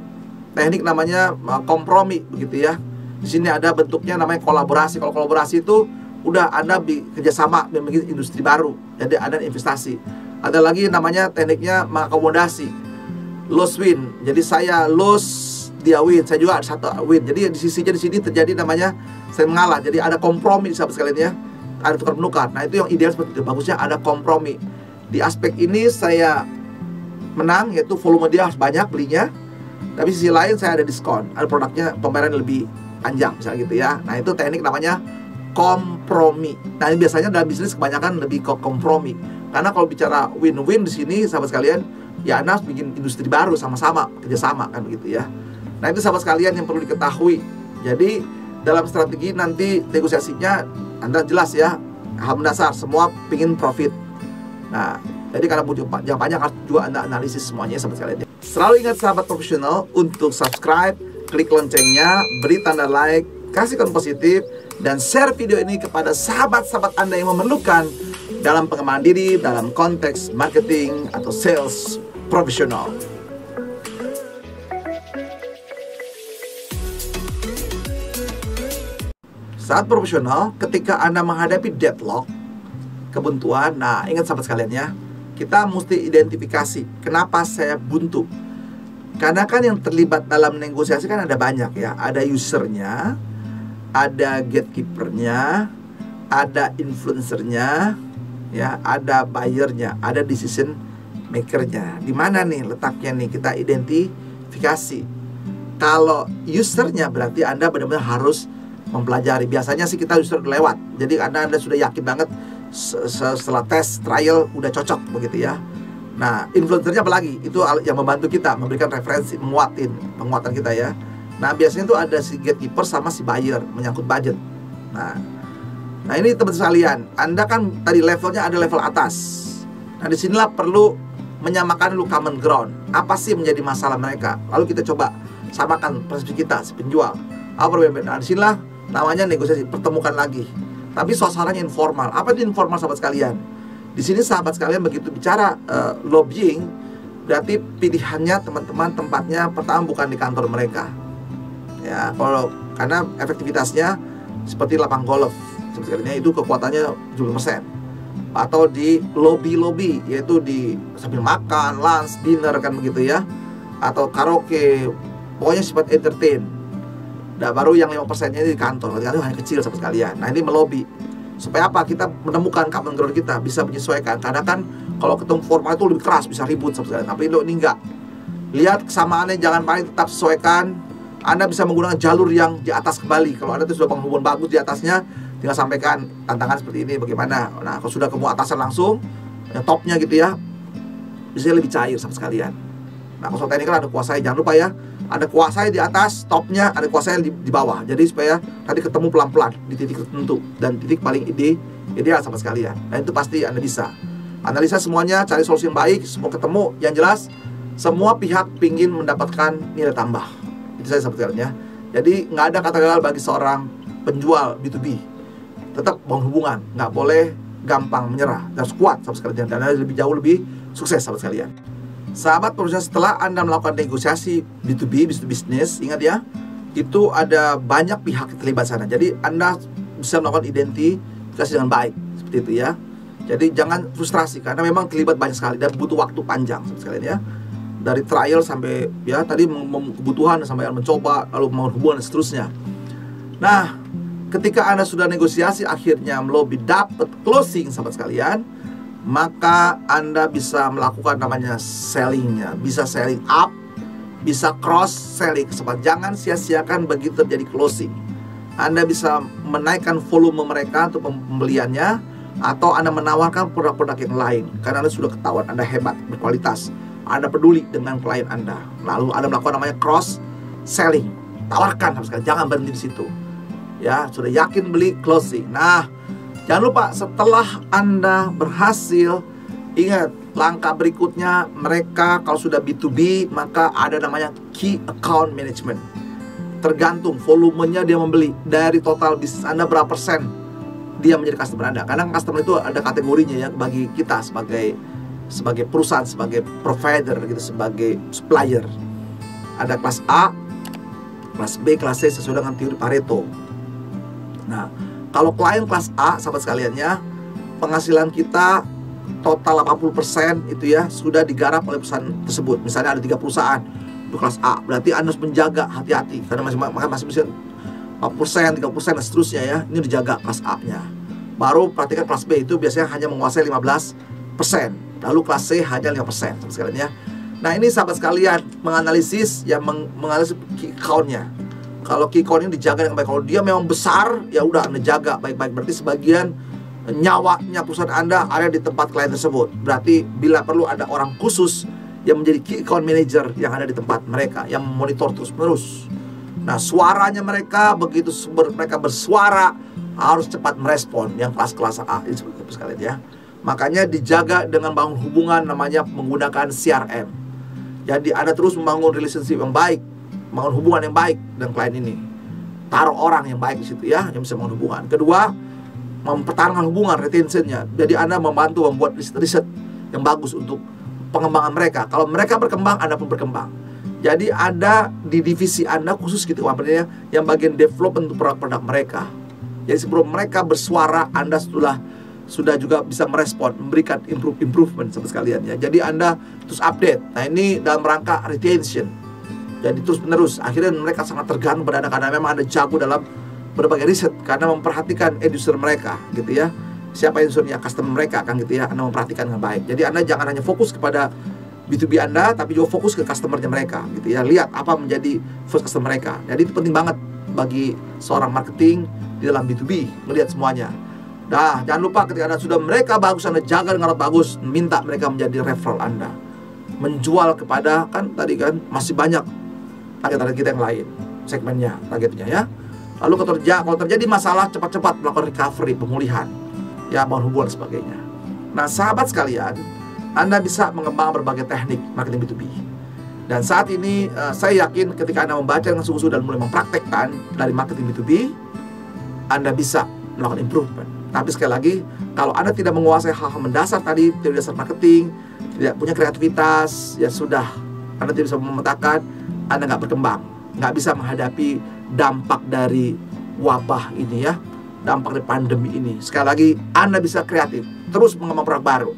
kompromi begitu ya. Di sini ada bentuknya namanya kolaborasi. Kalau kolaborasi itu udah Anda kerjasama memiliki industri baru, jadi ada investasi. Ada lagi namanya tekniknya mengakomodasi, loss win. Jadi saya loss, dia win, saya juga ada satu win. Jadi di sini terjadi namanya saya mengalah. Jadi ada kompromi sahabat sekalian ya. Ada tukar menukar. Nah, itu yang ideal seperti itu. Bagusnya ada kompromi. Di aspek ini saya menang, yaitu volume dia harus banyak belinya. Tapi sisi lain saya ada diskon, ada produknya pembayaran lebih panjang misalnya gitu ya. Nah, itu teknik namanya kompromi. Nah, ini biasanya dalam bisnis kebanyakan lebih ke kompromi. Karena kalau bicara win-win di sini sahabat sekalian, ya Anda harus bikin industri baru sama-sama, kerjasama kan begitu ya. Nah, itu sahabat sekalian yang perlu diketahui. Jadi dalam strategi nanti negosiasinya Anda jelas ya, hal mendasar, semua pingin profit. Nah, jadi karena butuh jangka panjang harus juga Anda analisis semuanya sahabat sekalian. Selalu ingat sahabat profesional untuk subscribe, klik loncengnya, beri tanda like, kasih komen positif, dan share video ini kepada sahabat-sahabat Anda yang memerlukan dalam pengembangan diri dalam konteks marketing atau sales profesional. Saat profesional, ketika Anda menghadapi deadlock, kebuntuan, nah ingat sahabat sekalian ya, kita mesti identifikasi kenapa saya buntu. Karena kan yang terlibat dalam negosiasi kan ada banyak ya. Ada usernya, ada gatekeepernya, ada influencernya, ya, ada buyernya, ada decision makernya. Di mana nih letaknya nih, kita identifikasi. Kalau usernya berarti Anda benar-benar harus mempelajari. Biasanya sih kita user lewat. Jadi Anda sudah yakin banget setelah tes trial udah cocok begitu ya. Nah, influencernya apalagi itu yang membantu kita, memberikan referensi, penguatan kita ya. Nah, biasanya itu ada si gatekeeper sama si buyer menyangkut budget. Nah ini teman-teman sekalian, Anda kan tadi levelnya ada level atas. Nah, disinilah perlu menyamakan dulu common ground. Apa sih menjadi masalah mereka? Lalu kita coba samakan persepsi kita, si penjual. Apa perbedaan? Nah, disinilah namanya negosiasi, pertemukan lagi. Tapi suasananya informal. Apa itu informal sahabat sekalian? Di sini sahabat sekalian begitu bicara lobbying, berarti pilihannya teman-teman tempatnya pertama bukan di kantor mereka. Ya, karena efektivitasnya seperti lapang golf. Sebenarnya itu kekuatannya 70%. Atau di lobby, yaitu di sambil makan, lunch, dinner kan begitu ya. Atau karaoke, pokoknya sifat entertain. Nah, baru yang 5%-nya di kantor, itu hanya kecil sahabat sekalian. Nah, ini melobi. Supaya apa? Kita menemukan common ground kita, bisa menyesuaikan. Karena kan kalau ketemu formal itu lebih keras, bisa ribut sahabat sekalian. Tapi ini enggak. Lihat kesamaannya, jangan panik, tetap sesuaikan. Anda bisa menggunakan jalur yang di atas kembali. Kalau Anda sudah penghubungan bagus di atasnya, tinggal sampaikan tantangan seperti ini bagaimana. Nah, kalau sudah ketemu atasan langsung, topnya gitu ya, bisa lebih cair sahabat sekalian. Nah, kalau teknik kan ada kuasai, jangan lupa ya. Ada kuasai di atas, topnya, ada kuasai di bawah. Jadi supaya tadi ketemu pelan-pelan di titik tertentu dan titik paling ideal sahabat sekalian. Nah, itu pasti Anda bisa. Analisa semuanya, cari solusi yang baik, semua ketemu. Yang jelas, semua pihak ingin mendapatkan nilai tambah. Itu saya sahabat sekalian ya. Jadi nggak ada kata gagal bagi seorang penjual B2B. Tetap bangun hubungan, nggak boleh gampang menyerah, harus kuat sahabat sekalian, dan lebih jauh lebih sukses sahabat sekalian. Sahabat profesional, setelah Anda melakukan negosiasi B2B, business to business, ingat ya, itu ada banyak pihak terlibat sana. Jadi Anda bisa melakukan identifikasi dengan baik seperti itu ya. Jadi jangan frustrasi karena memang terlibat banyak sekali dan butuh waktu panjang sahabat sekalian ya. Dari trial sampai ya tadi kebutuhan sampai mencoba, lalu membangun hubungan dan seterusnya. Nah, ketika Anda sudah negosiasi akhirnya melobi dapat closing sahabat sekalian, maka Anda bisa melakukan namanya sellingnya, bisa selling up, bisa cross selling. Jangan sia-siakan begitu terjadi closing. Anda bisa menaikkan volume mereka untuk pembeliannya, atau Anda menawarkan produk-produk yang lain karena Anda sudah ketahuan Anda hebat, berkualitas, Anda peduli dengan klien Anda. Lalu Anda melakukan namanya cross selling. Tawarkan, jangan berhenti di situ. Ya, sudah yakin beli, closing. Nah, jangan lupa setelah Anda berhasil, ingat Langkah berikutnya, mereka kalau sudah B2B, maka ada namanya Key Account Management. Tergantung volumenya dia membeli. Dari total bisnis Anda berapa persen dia menjadi customer Anda. Karena customer itu ada kategorinya ya, bagi kita sebagai perusahaan, sebagai provider gitu, sebagai supplier. Ada kelas A, kelas B, kelas C sesuai dengan teori Pareto. Nah, kalau klien kelas A, sahabat sekalian ya, penghasilan kita total 80% itu ya sudah digarap oleh perusahaan tersebut. Misalnya ada 3 perusahaan untuk kelas A, berarti Anda harus menjaga hati-hati karena masih bisa 40%, 30% dan seterusnya ya. Ini dijaga kelas A-nya. Baru perhatikan kelas B itu biasanya hanya menguasai 15%. Lalu kelas C hanya 5%, sahabat sekalian ya. Nah, ini sahabat sekalian menganalisis ya, menganalisis key account-nya. Kalau key account ini dijaga dengan baik, kalau dia memang besar, ya udah Anda jaga baik-baik. Berarti sebagian nyawanya perusahaan Anda ada di tempat klien tersebut. Berarti bila perlu ada orang khusus yang menjadi key account manager yang ada di tempat mereka, yang memonitor terus-menerus. Nah, suaranya mereka, begitu mereka bersuara, harus cepat merespon. Yang kelas-kelas A ini seperti itu sekalian ya. Makanya dijaga dengan bangun hubungan, namanya menggunakan CRM. Jadi Anda terus membangun relationship yang baik, membangun hubungan yang baik dengan klien ini. Taruh orang yang baik di situ ya, yang bisa membangun hubungan. Kedua, mempertahankan hubungan, retentionnya. Jadi Anda membantu membuat riset yang bagus untuk pengembangan mereka. Kalau mereka berkembang, Anda pun berkembang. Jadi ada di divisi Anda khusus gitu, apa yang bagian development untuk produk-produk mereka. Jadi sebelum mereka bersuara, Anda sudah juga bisa merespon, memberikan improvement sama sekalian ya. Jadi Anda terus update. Nah, ini dalam rangka retention. Jadi terus menerus. Akhirnya mereka sangat tergantung pada Anda karena memang Anda jago dalam berbagai riset, karena memperhatikan end user mereka gitu ya. Siapa usernya, customer mereka kan gitu ya. Anda memperhatikan dengan baik. Jadi Anda jangan hanya fokus kepada B2B Anda, tapi juga fokus ke customernya mereka gitu ya. Lihat apa menjadi first customer mereka. Jadi itu penting banget bagi seorang marketing di dalam B2B, melihat semuanya. Nah, jangan lupa ketika Anda sudah mereka bagus, Anda jaga dengan bagus, minta mereka menjadi referral Anda. Menjual kepada, kan tadi kan masih banyak target-target kita yang lain, segmennya, targetnya ya. Lalu kalau terjadi masalah, cepat-cepat melakukan recovery, pemulihan ya, bangun hubungan sebagainya. Nah, sahabat sekalian, Anda bisa mengembangkan berbagai teknik marketing B2B. Dan saat ini saya yakin ketika Anda membaca dengan sungguh-sungguh dan mulai mempraktekkan dari marketing B2B, Anda bisa melakukan improvement. Tapi sekali lagi, kalau Anda tidak menguasai hal-hal mendasar tadi, teori dasar marketing, tidak punya kreativitas, ya sudah, Anda tidak bisa memetakan, Anda nggak berkembang, nggak bisa menghadapi dampak dari wabah ini ya, dampak dari pandemi ini. Sekali lagi, Anda bisa kreatif, terus mengembangkan produk baru,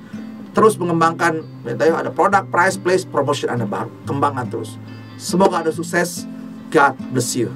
terus mengembangkan, ada produk, price, place, promotion Anda baru, kembangkan terus. Semoga Anda sukses. God bless you.